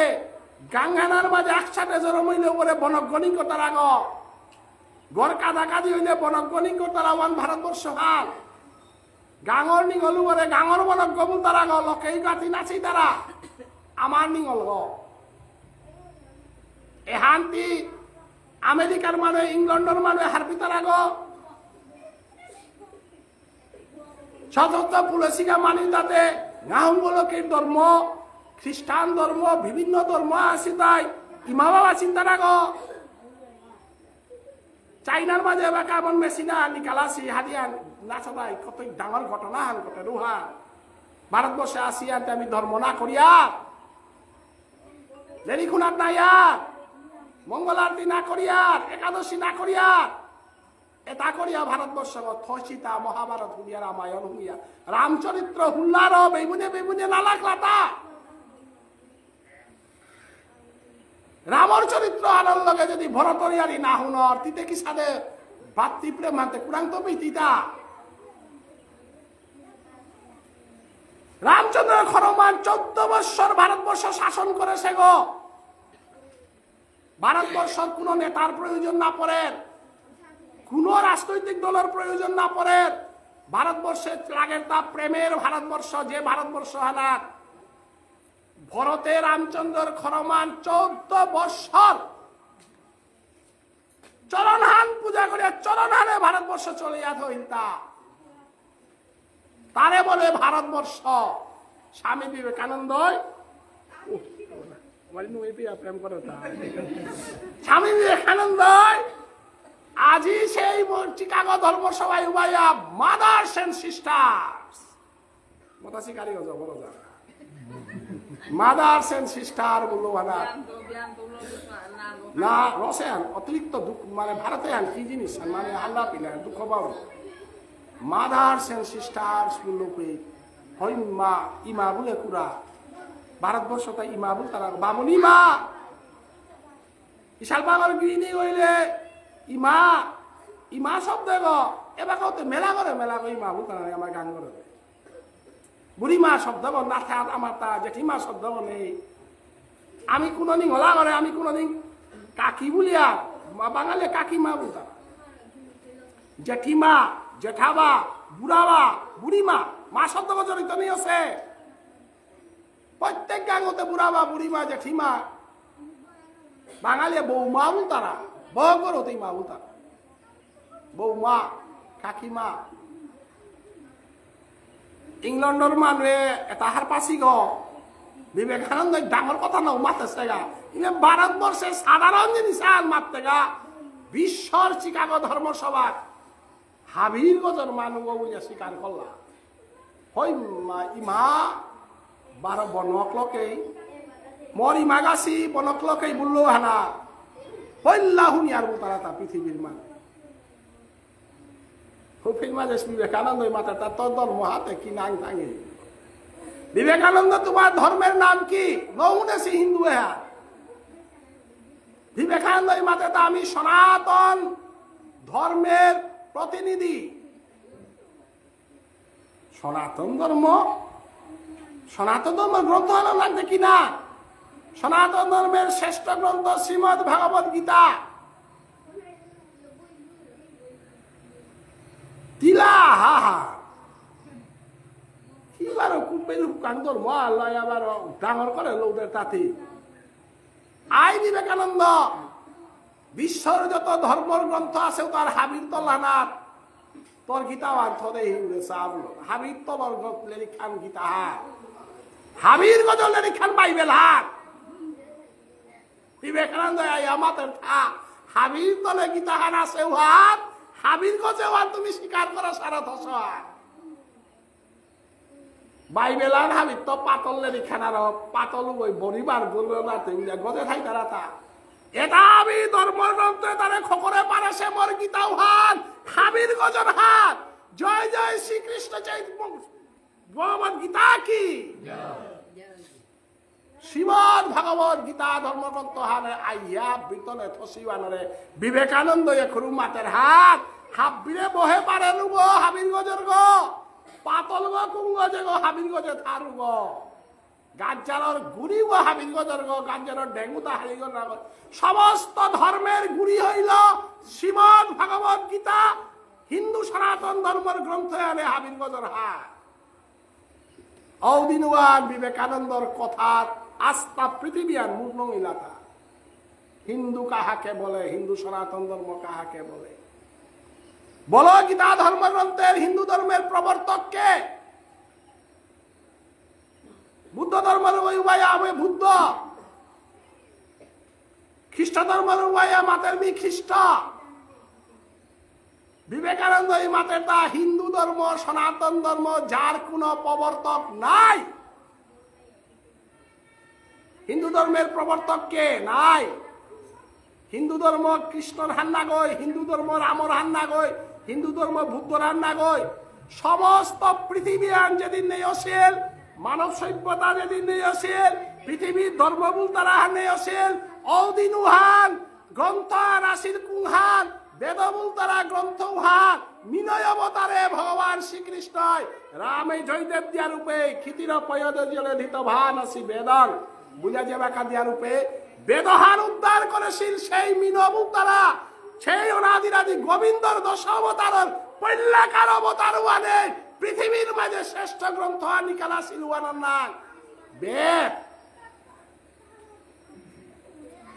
গাঙ্গানার মাঝে একসাথে জরম হইলে বলে বনজ্ঞনিকতার আগ গড় কাদা কাদি হইলে বনজ্ঞনিকতার আহ্বান ভারতবর্ষ হান গাঙর নিঙলু বলে গাঙর বনজ্ঞ বল তারা গ লকেই গাতি নাচি তারা আমার নিঙল গ এহান্তি আমেরিকার মানে ইংল্যান্ডের মানে হারপিতার আগ সশস্ত্র পুলিশিকা মানি তাতে নাহমূলকের ধর্ম খ্রিস্টান ধর্ম বিভিন্ন ধর্ম আছে তাই ইমা বাবা চিন্তার আগ চাইনার মাঝে এবার কার্বন মেশিনা নিকালাসি হাদিয়ান নাচাই কত ডাঙর ঘটনা হান কত রুহা ভারতবর্ষে আসি আনতে আমি ধর্ম না করিয়া লেরি খুনার নাইয়া মঙ্গল আরতি না করিয়ার একাদশী না করিয়ার এটা করিয়া ভারতবর্ষ থসিতা মহাভারত হুলিয়া রামায়ণ হুলিয়া রামচরিত্র হুল্লার বেগুনে বেগুনে না লাগলাতা রামর চরিত্র আনন্দ লগে যদি ভরতরিয়ারি না হুনর তিতে কি সাদে ভাতৃপ্রেম মানতে কুরান্ত পিতিতা রামচন্দ্র খরমান 14 বৎসর ভারতবর্ষ শাসন করেছে গো ভারতবর্ষের কোন নেতার প্রয়োজন না পড়ে কোন রাজনৈতিক দলের প্রয়োজন না পড়ে ভারতবর্ষে লাগের তা প্রেমের ভারতবর্ষ যে ভারতবর্ষ হানার ভরতে রামচন্দ্র খরমান 14 বৎসর চরণহান পূজা করিয়া চরণহানে ভারতবর্ষ চলিয়া হইতা তারে বলে ভারতবর্ষ স্বামী বিবেকানন্দ প্রেম করে স্বামী বিবেকানন্দ আজি সেই চিকাগো ধর্মসভায় উবাইয়া মাদার্স এন্ড সিস্টার্স মতাসি কারিগর বলো যা মাদার্স এন্ড সিস্টার বললো না রসেন অতিরিক্ত দুঃখ মানে ভারতে আন কি জিনিস মানে হাল্লা পিলা দুঃখ পাবো মাদার্স এন্ড সিস্টার্স বললো হয় মা ইমা বলে কুরা ভারতবর্ষ তাই ইমা বল তারা বামুনি মা বিশাল বাগর গৃহিণী হইলে ইমা ইমা শব্দ গো এবার কত মেলা করে ইমা বল তারা আমার গান করে বুড়িমা শব্দ না থাক আমার তা জেঠিমা শব্দ নেই আমি কোনদিন হলা করে আমি কোনদিন কাকি বলিয়া বাঙালি কাকিমা বলতা জেঠিমা জেঠাবা বুড়াবা বুড়িমা মা শব্দ জড়িত নেই আছে প্রত্যেক গাঙতে বুড়াবা বুড়িমা জেঠিমা বাঙালি বৌমা বলতারা বহতে মা বলতারা বৌমা কাকিমা ইংল্যান্ডর মানুহে তাহার পাশি গ বিবেকানন্দ ডাঙর কথা নাও মাতেছে গা ইনে ভারতবর্ষের সাধারণ জিনিস আর মারতে গা বিশ্বর চিকাগো ধর্মসভা হাবির গজর মানুষ বলে স্বীকার করলা হই ইমা 12 বনকলকেই মর ইমা গাছি বনকলকেই বললো হানা হইল্লা হুনি আর তারা তা পৃথিবীর মানুষ বিবেকানন্দ মাতা তার তদল মহাতে কি নাং থাঙে বিবেকানন্দ তোমার ধর্মের নাম কি নৌনেছি হিন্দু হ্যাঁ বিবেকানন্দ মাতে তা আমি সনাতন ধর্মের প্রতিনিধি সনাতন ধর্ম গ্রন্থ হলো লাগবে কিনা সনাতন ধর্মের শ্রেষ্ঠ গ্রন্থ শ্রীমদ ভাগবত গীতা তিলা হা হা কিবার কুম্পের কান্দর মহালয় আবার ডাঙর করে লোকদের তাতে আই বিবেকানন্দ বিশ্বর যত ধর্মর গ্রন্থ আছে তার হাবির তলানাথ তোর গীতা অর্থ দেই হাবির তবর লেরিখান গীতা হাবির গজল লেরিখান বাইবেল হাত বিবেকানন্দ আমাদের হাবির তলে গীতা হান আছে হাত হাবির গজে তুমি স্বীকার করো সারা ধসা বাইবেল আর হাবির তো পাতল লেরিখান আর পাতল ওই বরিবার বললো না গজে খাই তারা তা এটা আমি ধর্মগ্রন্থে তারে খকরে পারে সে মর গীতাও হাত হাবির গজর হাত জয় জয় শ্রীকৃষ্ণ ভগবত গীতা কি শ্রীমদ ভাগবত গীতা ধর্মগ্রন্থ হারে আইয়া বিতলে থসিবানরে বিবেকানন্দ এখরু মাতের হাত হাবিরে বহে পারে লুব হাবির গজর গো পাতল গো কুঙ্গ যে গো হাবির গজে থারু গো গাজ্জারর গুড়ি গো হাবির গজর গো গাজ্জারর ডেঙ্গুতা হারি গো না সমস্ত ধর্মের গুড়ি হইল শ্রীমদ ভাগবত গীতা হিন্দু সনাতন ধর্মের গ্রন্থ আনে হাবির গজর হাত অদিনওয়ান বিবেকানন্দর কথা আস্থা পৃথিবী আর মূর্ণ ইলাকা হিন্দু কাহাকে বলে, হিন্দু সনাতন ধর্ম কাহাকে বলে? বলো গীতা ধর্মগ্রন্থের হিন্দু ধর্মের প্রবর্তক কে? বুদ্ধ ধর্মের উপায়া আমি বুদ্ধ, খ্রিস্ট ধর্মের উপায়া মাতের মি খ্রিস্ট, বিবেকানন্দ এই মাতের তা হিন্দু ধর্ম সনাতন ধর্ম যার কোনো প্রবর্তক নাই। হিন্দু ধর্মের প্রবর্তক কে? নাই। হিন্দু ধর্ম কৃষ্ণর হান্না গই, হিন্দু ধর্ম রামর হান্না গই, হিন্দু ধর্ম বুদ্ধর হান্না গই। সমস্ত পৃথিবী আন যেদিন নেই আসেল, মানব সভ্যতা যেদিন নেই আসেল, পৃথিবীর ধর্মবুল তারা নেই আসেল, অদিন উহান গ্রন্থ রাশির কুহান বেদবুল তারা গ্রন্থ উহান মিনয় অবতারে ভগবান শ্রীকৃষ্ণ রামে জয়দেব দিয়া রূপে ক্ষিতির পয়দ জলে ধিত ভান আসি বেদন বুঝা যাবা দিয়া রূপে বেদহান উদ্ধার করেছিল সেই মিনবুল তারা, সেই অনাদিরাদি গোবিন্দর দশ অবতারের পল্লাকার অবতার ওয়ানে পৃথিবীর মাঝে শ্রেষ্ঠ গ্রন্থ নিকালা সিলওয়ানোর নাম বেদ।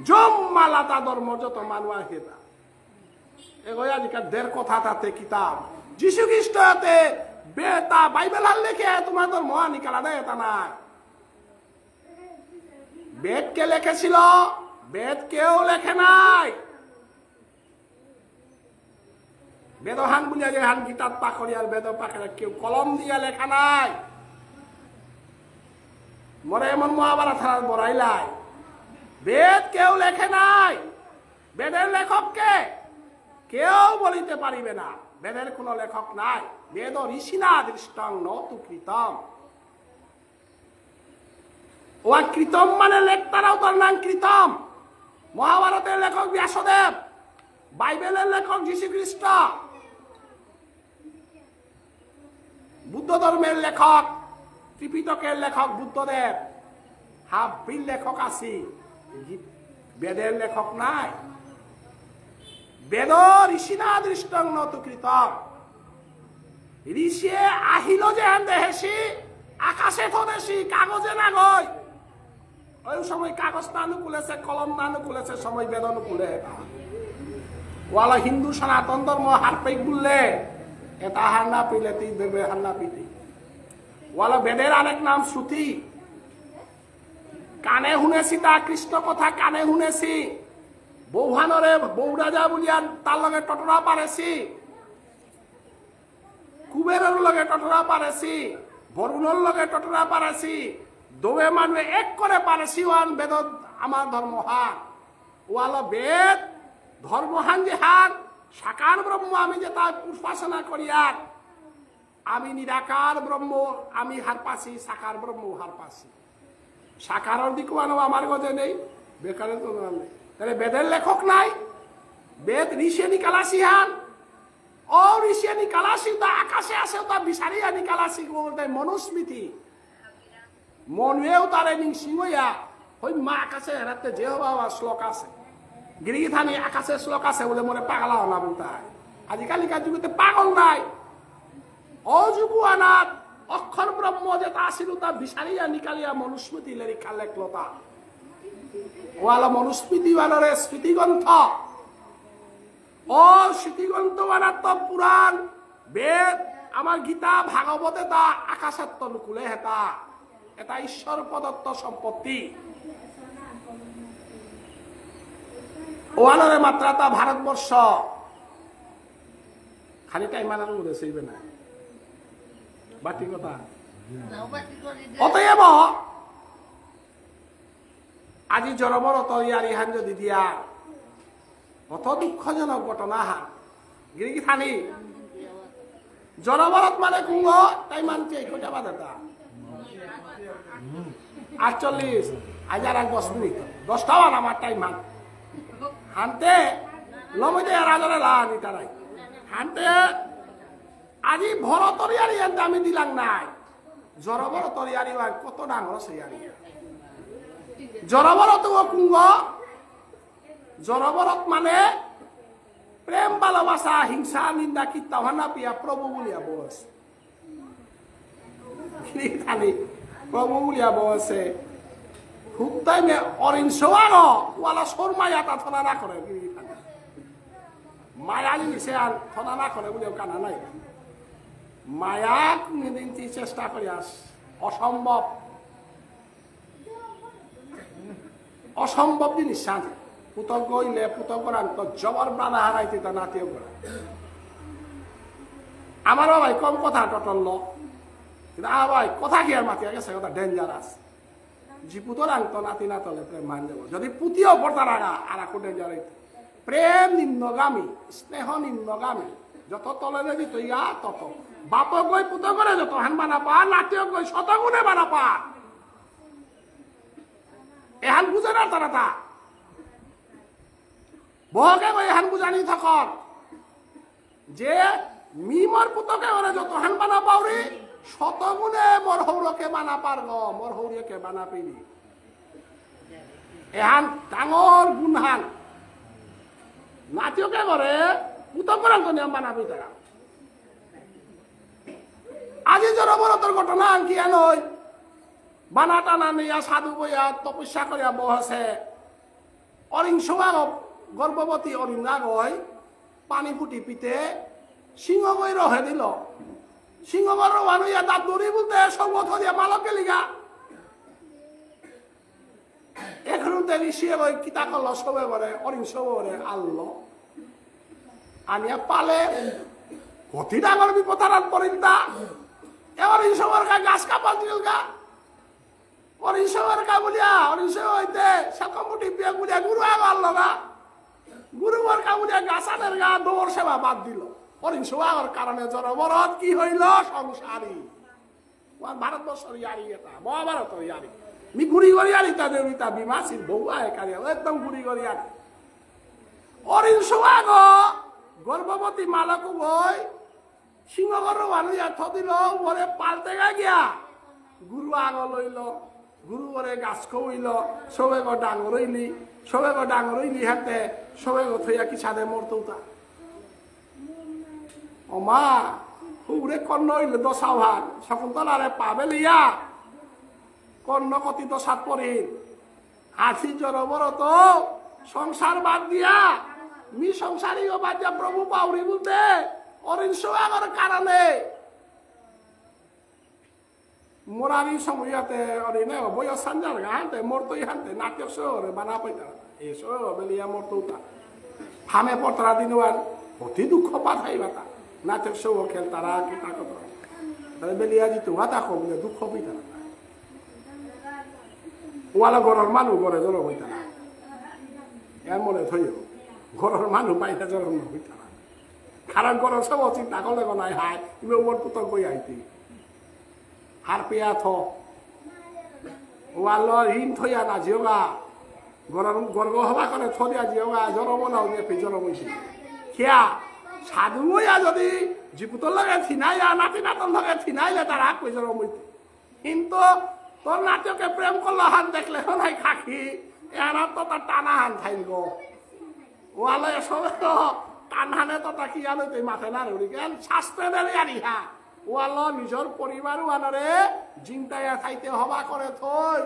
জম্মালাতা ধর্ম যত মানুয়া হেতা এগোয় আজকাল দেড় কথা তাতে কিতাব যিশু খ্রিস্টতে বেতা বাইবেল হাল লেখে তোমার ধর্ম নিকালা দেয় তা না। বেদ কে লেখেছিল? বেদ কেউ লেখে নাই। বেদহান বুঝা যে হান গীতার পাখরি আর বেদ পাখরে কেউ কলম দিয়া লেখা নাই। মরে এমন মহাভারত থানার বড়াইলাই বেদ কেউ লেখে নাই। বেদের লেখক কে? কেউ বলিতে পারিবে না। বেদের কোন লেখক নাই। বেদ ঋষিনা দৃষ্টং নতু কৃতম। ও কৃতম মানে লেখতারাও তার নাম কৃতম। মহাভারতের লেখক ব্যাসদেব, বাইবেলের লেখক যীশু খ্রিস্ট, বুদ্ধ ধর্মের লেখক ত্রিপিটকের লেখক বুদ্ধদেব, হাবিল লেখক আছি, বেদের লেখক নাই। বেদ ঋষিনা দৃষ্টং নতু কৃতম। ঋষি আহিল যে দেহেছি আকাশে থদেছি কাগজে না গই। ওই সময় কাগজ না অনুকূলেছে, কলম না অনুকূলেছে, সময় বেদ অনুকূলে। ওয়ালা হিন্দু সনাতন ধর্ম হারপেক বললে এটা হার না পিলে তুই দেবে হার না পিটি। ওয়ালা বেদের আরেক নাম শ্রুতি। কানে শুনেছি তা কৃষ্ণ কথা কানে শুনেছি। বৌহানরে বৌ রাজা বলিয়া তার লগে টটরা পারেছি, কুবেরের লগে টটরা পারেছি, বরুণের লগে টটরা পারেছি, দোবে মানুষ এক করে পারেছি। ওয়ান বেদ আমার ধর্মহান। ওয়ালা বেদ ধর্মহান যে হান সাকার ব্রহ্ম আমি যে তার উপাসনা করি আর আমি নিরাকার ব্রহ্ম আমি হার পাছি, সাকার ব্রহ্ম হার পাছি। সাকারের দিকে আমার গজে নেই, বেকারের তো নেই। তাহলে বেদের লেখক নাই। বেদ ঋষি নিকালাসি হান। ও ঋষি নিকালাসি তা আকাশে আসে তা বিচারিয়া নিকালাসি বলতে মনুস্মৃতি মনুয়েও তারে নিংসিংয়া ওই মা আকাশে হেরাতে যে হওয়া শ্লোক আছে গিরিগি থানি আকাশে শ্লোক আছে বলে মনে পাগলা না বলতে হয়। আজিকালিকার যুগতে পাগল নাই। অযুগু আনাত অক্ষর ব্রহ্ম যেটা আসিল তা বিচারিয়া নিকালিয়া মনুস্মৃতি লেখা লেখলতা ওয়ালা মনুস্মৃতি বানরে স্মৃতিগ্রন্থ। ও স্মৃতিগ্রন্থ বানাত পুরাণ বেদ আমার গীতা ভাগবতে তা আকাশের তনুকূলে হেতা এটা ঈশ্বর প্রদত্ত সম্পত্তি। ওয়ানরে মাত্রা তা ভারতবর্ষ খালি টাইম মানার মধ্যে সেইবে না বাটি কথা। অতএব আজি জনবর তৈয়ারি হান যদি দিয়া অত দুঃখজনক ঘটনা হান গিরিগি থানি জনবরত মানে কুঙ্গ তাই মানছে কটা বাধা 48 হাজার 10 মিনিট 10টা বার আমার টাইম মান হানতে লমতে রাজারে লানি তারাই হানতে আজি ভর তরিয়ারি আমি দিলাম নাই জরবর তরিয়ারি কত ডাঙর সেইয়ারি জরবরত কুঙ্গ জরবরত মানে প্রেম ভালোবাসা হিংসা নিন্দা কিত্তা ভানা পিয়া প্রভু বলিয়া বস প্রভু বলিয়া বসে খুব টাইমে অরিংসওয়ারও ওয়ালা সোর মায়া তা থনা না করে মায়া জিনিসে আর থনা না করে বলেও কানা নাই মায়া কোনদিন চেষ্টা করি আস অসম্ভব অসম্ভব জিনিস সাজে পুতক গইলে পুতক করান তো জবর প্রাণা হারাইতে তা নাতিও করা আমারও ভাই কম কথা টটল কিন্তু ভাই কথা কি আর মাতিয়া গেছে কথা ডেঞ্জারাস জিপুতর আংত নাতি না তলে প্রেম মান যাব যদি পুতিও পড়তা রাগা আর আকু ডেঞ্জার প্রেম নিম্নগামী স্নেহ নিম্নগামী যত তলে যদি তৈয়া তত বাপ গই পুত করে যত হান বানা পা নাতিও গই শতগুণে বানা পা এহান বুঝে না তারা তা বহকে গই এহান বুঝানি থাকর যে মিমর পুতকে ওরে যত হান বানা পাওরি শতগুণে মোর হৌরকে বানা পার গ মোর হৌরিকে বানা পেলি এহান ডাঙর গুণহান নাতিওকে করে পুতকর নিয়ম বানা পেতে আজি জরবরতর ঘটনা আনকি আনই বানা টানা নিয়া সাধু বইয়া তপস্যা করিয়া বহছে অরিংসা গর্ভবতী অরিঙ্গা গই পানি ফুটি পিতে সিংহ গই রহে দিল সিংহ গর মানুয়া দাঁত দড়ি বলতে সব দিয়া মালকে লিগা এখন ঋষিয়ে গই কিতা করল সবে বলে অরিংস বলে আল্ল আনিয়া পালে অতি ডাঙর বিপদারাত পরিন্দা এবার ইসবর গা গাছ কাপা দিল গা অরিংসর গা বলিয়া অরিংস হইতে সাকমুটি পিয়া গুলিয়া গুরু আগাল না গুরুবর গা বলিয়া গাছানের গা দৌড় সেবা বাদ দিল অরিংস আগর কারণে জনবরত কি হইল সংসারী ভারতবর্ষর ইয়ারি এটা মহাভারতের ইয়ারি মি ঘুরি গড়ি আরি তাদের তা বিমাসির বউ আয় কারিয়া একদম ঘুরি গড়ি আরি অরিংস আগ গর্ভবতী মালাকু বই সিংহগর মানুষ থদিল ওরে পাল্টে গা গিয়া গুরু আগ লইল গুরু ওরে গাছ খইল সবে গো ডাঙর হইলি সবে গো ডাঙর হইলি হাতে সবে গো থইয়া কি ছাদে মরতৌতা ও মা হুরে কর্ণ হইলে দশা ভাগ শকুন্তলারে পাবে লিয়া কর্ণ কতি দশাত পড়িল হাসি জরবর তো সংসার বাদ দিয়া মি সংসারী ও বাদ দিয়া প্রভু পাউরি বলতে অরিংস আগর কারণে মোরারি সময়তে অরিনে বয়স সাঞ্জার হানতে মরতই হানতে নাটক শহরে বানা পাইতা এই শহর বেলিয়া মরতৌতা হামে পতরা দিনওয়ান অতি দুঃখ পাঠাই বাতা নাটক শহর খেল তারা কি তাকত তাহলে বেলিয়া জিতু হাতা কমলে দুঃখ পাইতা ওয়ালা ঘরের মানুষ ঘরে জড়ো হইতা না এর মনে থইও ঘরের মানুষ বাইরে জড়ো হইতা না কারণ ঘরের সব চিন্তা করলে নাই হাই তুমি ওর পুতক কই আইতি হার পেয়া থ ওয়ালর হিন থইয়া না জিওগা গর্গ হবা করে থদিয়া জিওগা জড়ো নাও যে জড়ো হইছে খেয়া সাধু হইয়া যদি জিপুতর লগে থিনাইয়া নাতি নাতন লগে থিনাইলে তার হাত কই জড়ো হইতে কিন্তু তোর নাটকে প্রেম করলো হান দেখলে নাই খাকি এরা তো তার টানা হান থাইল গো ওয়ালে সবে টান হানে তো তাকি আলোতে মাথে না রুড়ি গেল শাস্ত্রে দেরি আনি হা ওয়াল নিজের পরিবার ওয়ানরে জিংটাইয়া খাইতে হবা করে থই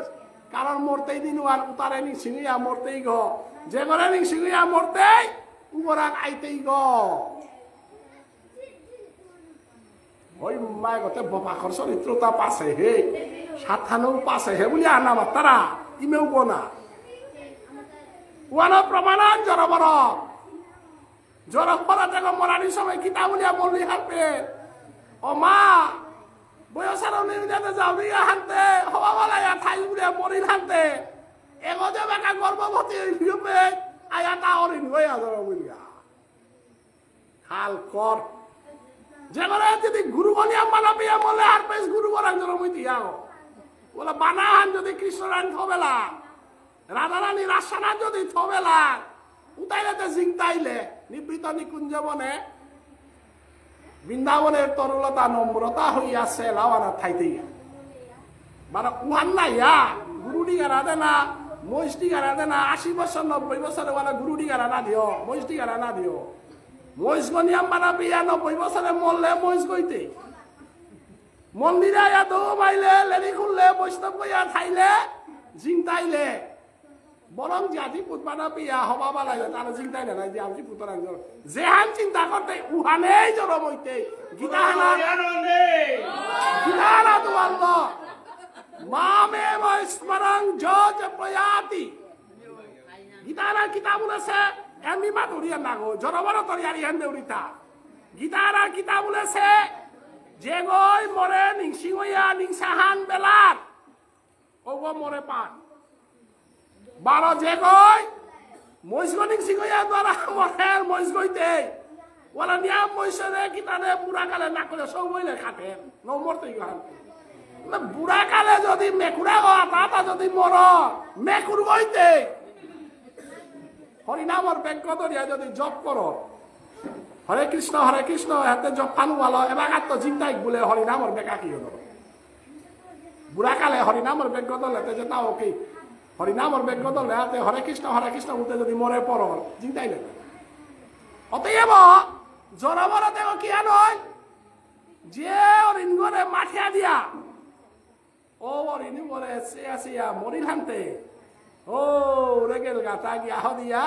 কারণ মরতেই দিন ওয়ান উতারে নি সিঙিয়া মরতেই গ যে করে নি সিঙিয়া মরতেই উপরাক আইতেই গ ওই মায় গতে বাপাখর চরিত্রতা পাশে হে সাথানো পাশে হে বলি আনা তারা ইমেও বনা ওয়ান প্রমাণান জরবর জরবর দেখো মরানি সময় কিতা বলিয়া বললি হাতে ও মা বয়সার নির্যাতে যাবি হানতে হওয়া বলা ঠাই বলিয়া পড়িল হানতে এগোতে বেকা গর্ভবতী হিউপে আয়া তা অরিন হইয়া জর বলিয়া হাল কর যে করে যদি গুরু বলিয়া মানাবিয়া বলে আর পেস গুরু বরান জর মই দিয়াও বলে বানাহান যদি কৃষ্ণরান থবেলা রাধা রানী রাসানা যদি থবেলা উতাইলে জিংতাইলে নিবৃত নিকুঞ্জ বনে বৃন্দাবনের তরলতা নম্রতা হইয়াছে লাওয়ানা থাইতে মানে উহান নাইয়া গুরু ডিগারা দে না মহিষ ডিগারা দে না 80 বছর 90 বছরে ওয়ালা গুরু ডিগারা না দিও মহিষ ডিগারা না দিও মহিষ গনিয়াম বানাবিয়া 90 বছরে মরলে মহিষ কইতে মন্দিরে আয়া দো মাইলে লেনি খুললে বৈষ্ণব কইয়া খাইলে জিংতাইলে বরং জাতি পুতবানা পিয়া হবা বালাইলে তারা জিংতাইলে নাই যে আমি পুতর আনজর যেহান চিন্তা করতে উহানেই জরম হইতে গীতাহানা গীতাহানা তো আল্লাহ মামে স্মরং জজ প্রয়াতি গীতাহানার কিতাব বলেছে এমনি মা দৌড়িয়া নাগো জরবর তরিয়ারি হেন দেউরিতা গীতাহানার কিতাব বলেছে যে গই মরে নিংসিং হইয়া নিংসাহান বেলার ওগো মরে পান বারো যে গই মহিষগো নিংসিং হইয়া দ্বারা মরে মহিষ গইতে ওলা নিয়াম মহিষরে কিতানে বুড়া কালে না করে সব হইলে খাটে নম্বরতে গহান বুড়া কালে যদি মেকুরা গা তা যদি মর মেকুর গইতে হরিনামর ব্যাংক ধরিয়া যদি জপ করো হরে কৃষ্ণ হাতে জপ ফানু ভালো এবার তো চিন্তাই বলে হরিনামর বেকা কি হলো বুড়া কালে হরিনামর ব্যাংক ধরলে যে তাও কি হরিনামর ব্যাংক ধরলে হাতে হরে কৃষ্ণ বলতে যদি মরে পড়ো চিন্তাই নেই অতএব জনবর দেব কি নয় যে অরিঙ্গরে মাঠিয়া দিয়া ও অরিনি বলে আসিয়া মরিল হানতে ও রেগেল গাতা গিয়া দিয়া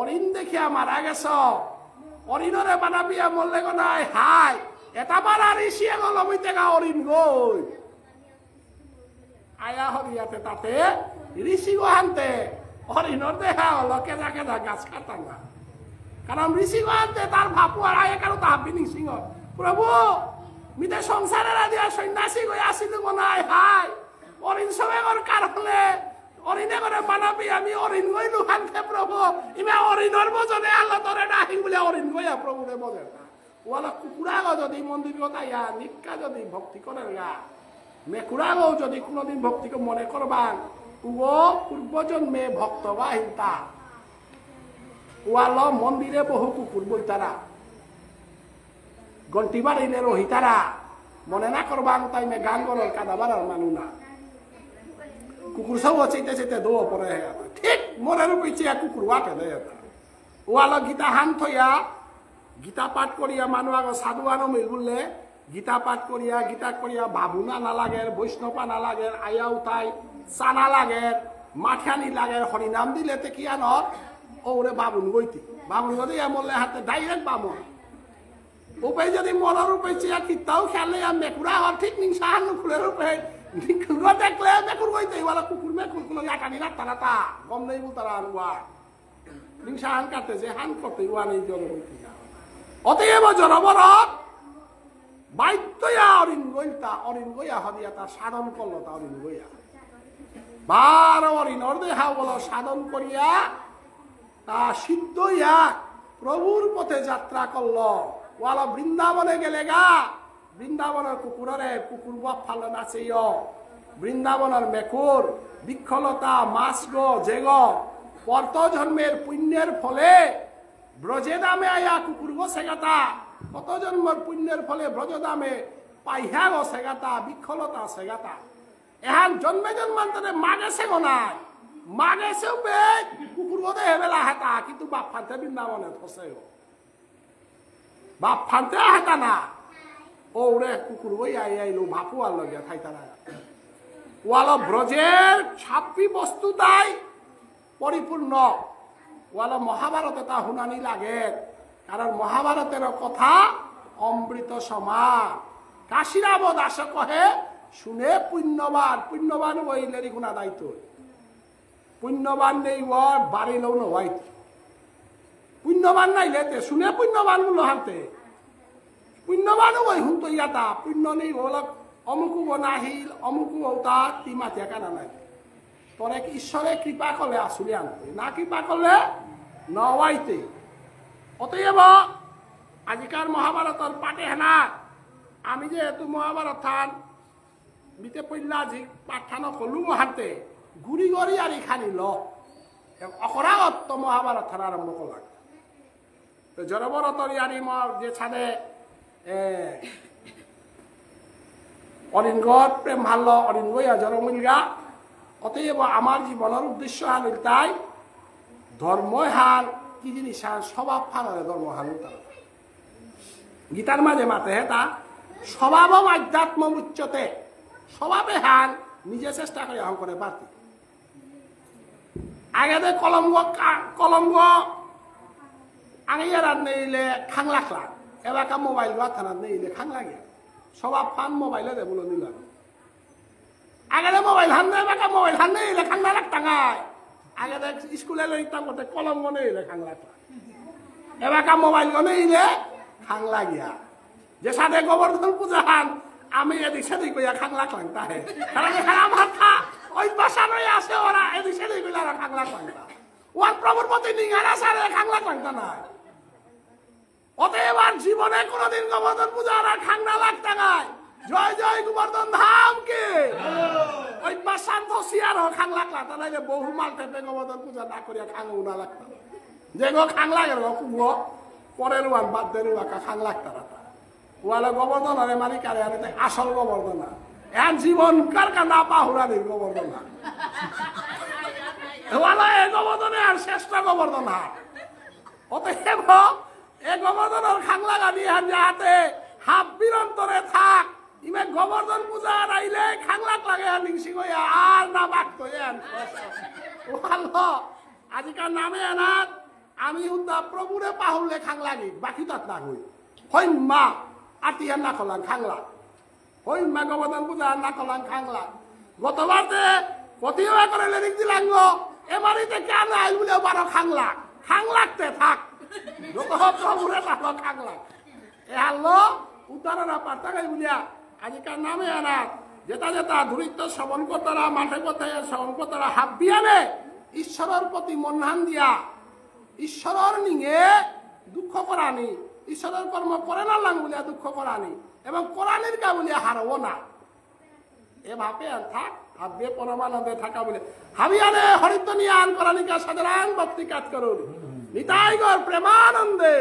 অরিন দেখিয়া মারা গেছ অরিনরে বানাবিয়া মরলে গো নাই হাই এটা বার আর ইসিয়া গো লমিতে গা অরিন গই আয়া হরিয়াতে তাতে ঋষি গো হানতে অরিনর দেখা হলো কেজা কেজা গাছ কাটান না কারণ ঋষি গো হানতে তার ভাপু আর আয় কারো তাহাবিনি সিংহ প্রভু মিতে সংসারের দিয়া সন্ন্যাসী গই আসিল গো নাই হাই অরিন সবেগর কারণে অরিনে করে বানাবি আমি অরিন গই লুহানতে প্রভু ইমা অরিনর বজনে আল্লাহ তোরে ডাহিং বলে অরিন গইয়া প্রভুরে বজে ওয়ালা কুকুরা গো যদি মন্দির কথা ইয়া নিকা যদি ভক্তি করে গা মেকুরা গো যদি কোনোদিন ভক্তিকে মনে করবান উগো পূর্বজন্মে ভক্ত বা হিন্তা ওয়াল মন্দিরে বহু কুকুর বইতারা গন্টি বাড়িলে রহিতারা মনে না করবান তাই মে গান গরর কাদাবার মানু না কুকুর সব চেতে দো পরে ঠিক মনের পিছিয়ে কুকুর ওয়াটে দেয় ওয়াল গীতা হান থইয়া গীতা পাঠ করিয়া মানুষ আগ সাধু আনো মিল বললে গীতা পাঠ করিয়া বাবুনা না লাগে বৈষ্ণপা না লাগে আয়াও তাই চানা লাগে মাঠিয়ানি লাগে হরিনাম দিলে তে কি আনত ওরে বাবুন গইতি বাবুন গদি মরলে হাতে ডাইরেক্ট বামন উপে যদি মনের রূপে চিয়া কিতাও খেলে মেকুরা হর ঠিক নিংসাহান ফুলের রূপে দেখলে মেকুর গইতে ওয়ালা কুকুর মেকুর কোনো লাটানি রাখতা রাতা কম নেই তারা আনুয়া নিংসাহান কাটতে যে হান করতে ওয়া নেই জল গইতে অতএব জনবরত বাধ্যয়া অরিন গইয়া হদিয়া তার সাধন করলো তা অরিন গইয়া বার অরিনর দেহা বলো সাধন করিয়া তা সিদ্ধ হইয়া প্রভুর পথে যাত্রা করলো ওয়ালা বৃন্দাবনে গেলে গা বৃন্দাবনের কুকুর বাপ ফালো নাচে বৃন্দাবনের মেকুর বিক্ষলতা মাছ গো জেগ পর্ত জন্মের পুণ্যের ফলে ব্রজে দামে আয়া কুকুর গো সেগাতা কত জন্মের পুণ্যের ফলে ব্রজ দামে পাইহা গো সেগাতা বিক্ষলতা সেগাতা এহান জন্মে জন্মান্তরে মাগেছে গো নাই মাগেছেও বে কুকুর গো দেহে বেলা হেতা কিন্তু বাপ ফানতে বৃন্দাবনে ফসে বাপ ফানতে হেতা না ওরে কুকুর গই আইলো ভাপু আর লগিয়া থাইতারা ওয়ালা ব্রজের ছাপ্পি বস্তু তাই পরিপূর্ণ ওয়ালা মহাভারতে তা শুনানি লাগে কারণ মহাভারতের কথা অমৃত সমান কাশীরাম দাস কহে শুনে পুণ্যবান ওইলেরি গুণা দায়িত্ব পুণ্যবান নেই ওর বাড়িলেও নয় পুণ্যবান নাইলে শুনে পুণ্যবান গুলো হাতে পুণ্যবানও ওই হুন তো ইয়াতা পুণ্য নেই ওলা অমুকু বনাহিল অমুকু ওতা তিমাতিয়া কানা নাই তোর এক ঈশ্বরে কৃপা করলে আসলে আনতে না কৃপা করলে নওয়াইতে অতএব আজিকার মহাভারতর পাঠে হেনা আমি যে এত মহাভারত থান মিতে পইলা জি পাঠানো কলু হাতে গুড়ি গড়ি আর খানি ল অকরাগত মহাভারত থান আরম্ভ করলাম জড়বরতর ইয়ারি যে ছাদে অরিঙ্গত প্রেম ভাল অরিঙ্গয়া জড়মিলগা অতএব আমার জীবনের উদ্দেশ্য হাল তাই ধর্ম হাল কি জিনিস হাল স্বভাব ফালে ধর্ম হাল গীতার মাঝে মাতে তা স্বভাব আধ্যাত্ম উচ্চতে স্বভাবে হাল নিজে চেষ্টা করে অহং করে পারতি আগে দে কলম্ব আঙিয়ার নেইলে খাংলাখলা এলাকা মোবাইল থানার নেইলে খাংলাগে সবাব ফান মোবাইলে দে বলে নিলাম আগে দে মোবাইল হান এলাকা মোবাইল হান নেইলে খাংলা লাগতাঙায় আগে দে স্কুলে লইতাম করতে কলম্ব নেইলে খাংলাখলা এলাকা মোবাইল নেইলে খাংলা গিয়া যে সাথে গোবর্ধন পূজা হান আমি এদিক সেদিক কইয়া খাংলা ক্লাংতা হে কারণ এখানে আমার ওই বাসানোই আছে ওরা এদিক সেদিক কইলা খাংলা ক্লাংতা ওয়ান প্রভুর প্রতি নিগারা সারে খাংলা ক্লাংতা নাই অতএব আর জীবনে কোনোদিন গোবর্ধন পূজা আর খাংলা লাগতা নাই জয় জয় গোবর্ধন ধামকে ওই বাসান ধসিয়ার খাংলা ক্লাংতা নাইলে বহু মাল টেপে গোবর্ধন পূজা না করিয়া খাংলা উনা লাগতা যে গো খাংলা গেল কুবো পরের ওয়ান বাদ দেন ওয়াকা খাংলা লাগতা না ওয়ালে গোবর্ধন আরে মালিকারে আরে আসল গোবর্ধন না এখন জীবন কার কান্দা পাহুরানির গোবর্ধন না ওয়ালা এ গোবর্ধনে আর শ্রেষ্ঠ গোবর্ধন না অতএব এ গোবর্ধনের খাংলা গাড়ি হান যাহাতে হাফ বিরন্তরে থাক ইমে গোবর্ধন পূজা আইলে খাংলা লাগে নিংসি কইয়া আর না বাক্ত এন ওয়ালা আজিকার নামে এনার আমি উদ্দা প্রভুরে পাহুলে খাংলাগি বাকি তাত না হই হই মা আটিয়ার না কলাং খাংলা হই মা গোবর্ধন পূজা না কলাং খাংলা গতবারতে প্রতিভা করে লেদিক দিলাঙ্গ এবারিতে কেন আইল বলে বারো খাংলা খাংলাতে থাক যত প্রভুরে পাহলো খাংলা এ হারলো উত্তরা পাতা গাই বলিয়া আজিকার নামে আনা যেটা যেটা ধরিত্ব শ্রবণ করতারা মাঠে কোথায় শ্রবণ করতারা হাত দিয়ানে ঈশ্বরের প্রতি মনহান দিয়া ঈশ্বরের নিঙে দুঃখ করানি ঈশ্বরের কর্ম করে না লাং বলিয়া দুঃখ করানি এবং কোরআনের গা বলিয়া হারবো না এ ভাবে আর থাক ভাববে পরমানন্দে থাকা বলে হাবিয়ানে হরিত নিয়ে আন করানিকা সাধারণ ভক্তি কাজ করুন নিতাই গর প্রেমানন্দে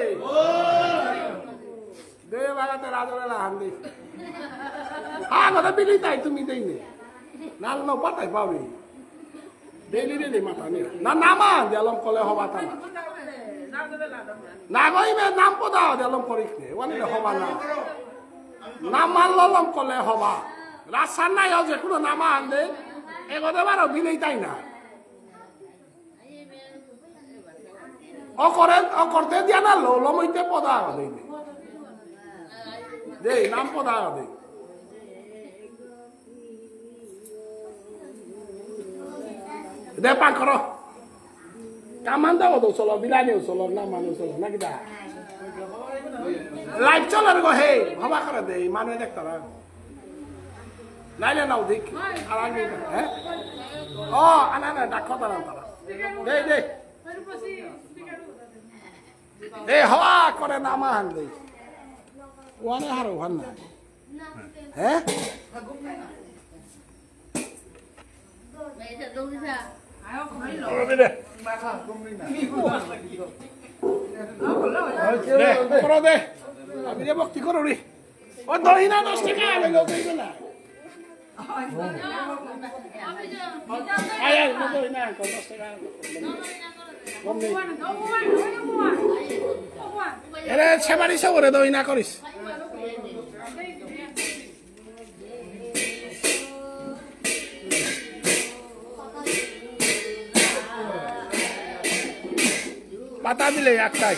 দে বাগাতে রাজরা হান্দি হ্যাঁ কথা বিলি তাই তুমি দেই নে নাল ন পাতাই পাবি ডেইলি ডেইলি মাথা নি না নামা দেলম কলে হবা তা না না কইবে নাম পদাও দেলম পরীক্ষে ওয়ানি হবা না নাম মানলম কলে হবা রাসান নাই যে কোনো নামা আনদে এগোতে পারো বিলেই তাই না ও করতে দিয়া না লমইতে পদা দেই দেই নাম পদা দেই দে পাক করো কামান দাও তো চলো বিলানি চলো না মানুষ চলো নাকি দা লাইভ চলার গো হে ভাবা করে দে মানুষ দেখতারা নাইলে নাও দেখ আর আগে হ্যাঁ ও আনা না ডাক কথা না তারা দে দে দে হওয়া করে নামা হান দে ওয়ানে হারো হান না হ্যাঁ করো দে আমি যে ভক্তি করো রে ও দই না 10 টাকা আমি লোক দেই না আয় আয় দই না 10 টাকা এরে সেবারি সবরে দই না করিস পাতা দিলে একটাই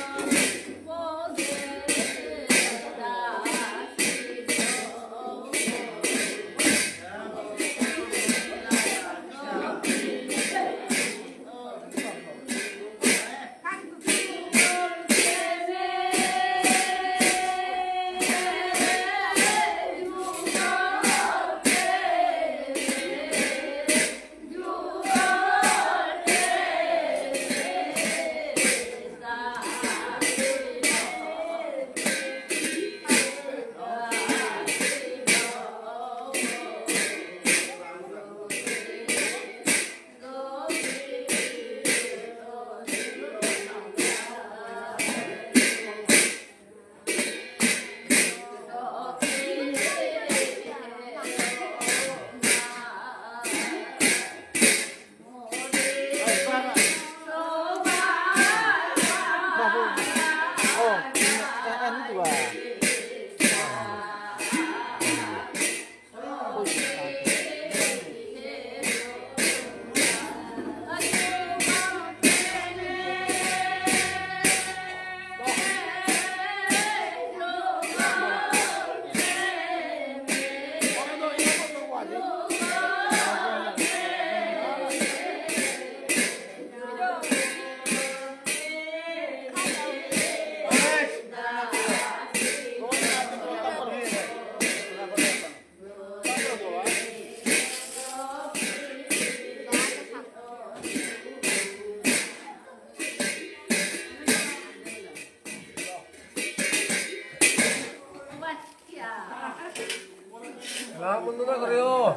Rio.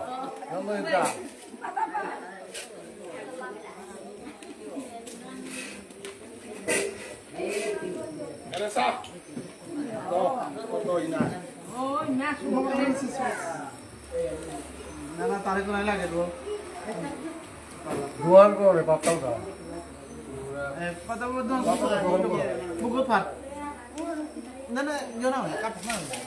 Vamos entrar. Ada sah. Foto ini. Oh, nah, semua kalian siswa. Nana tarik lagi lagi dulu. Dua ko re patau dah. Patah lu dong. Buku pat. Nana, jangan kat mana?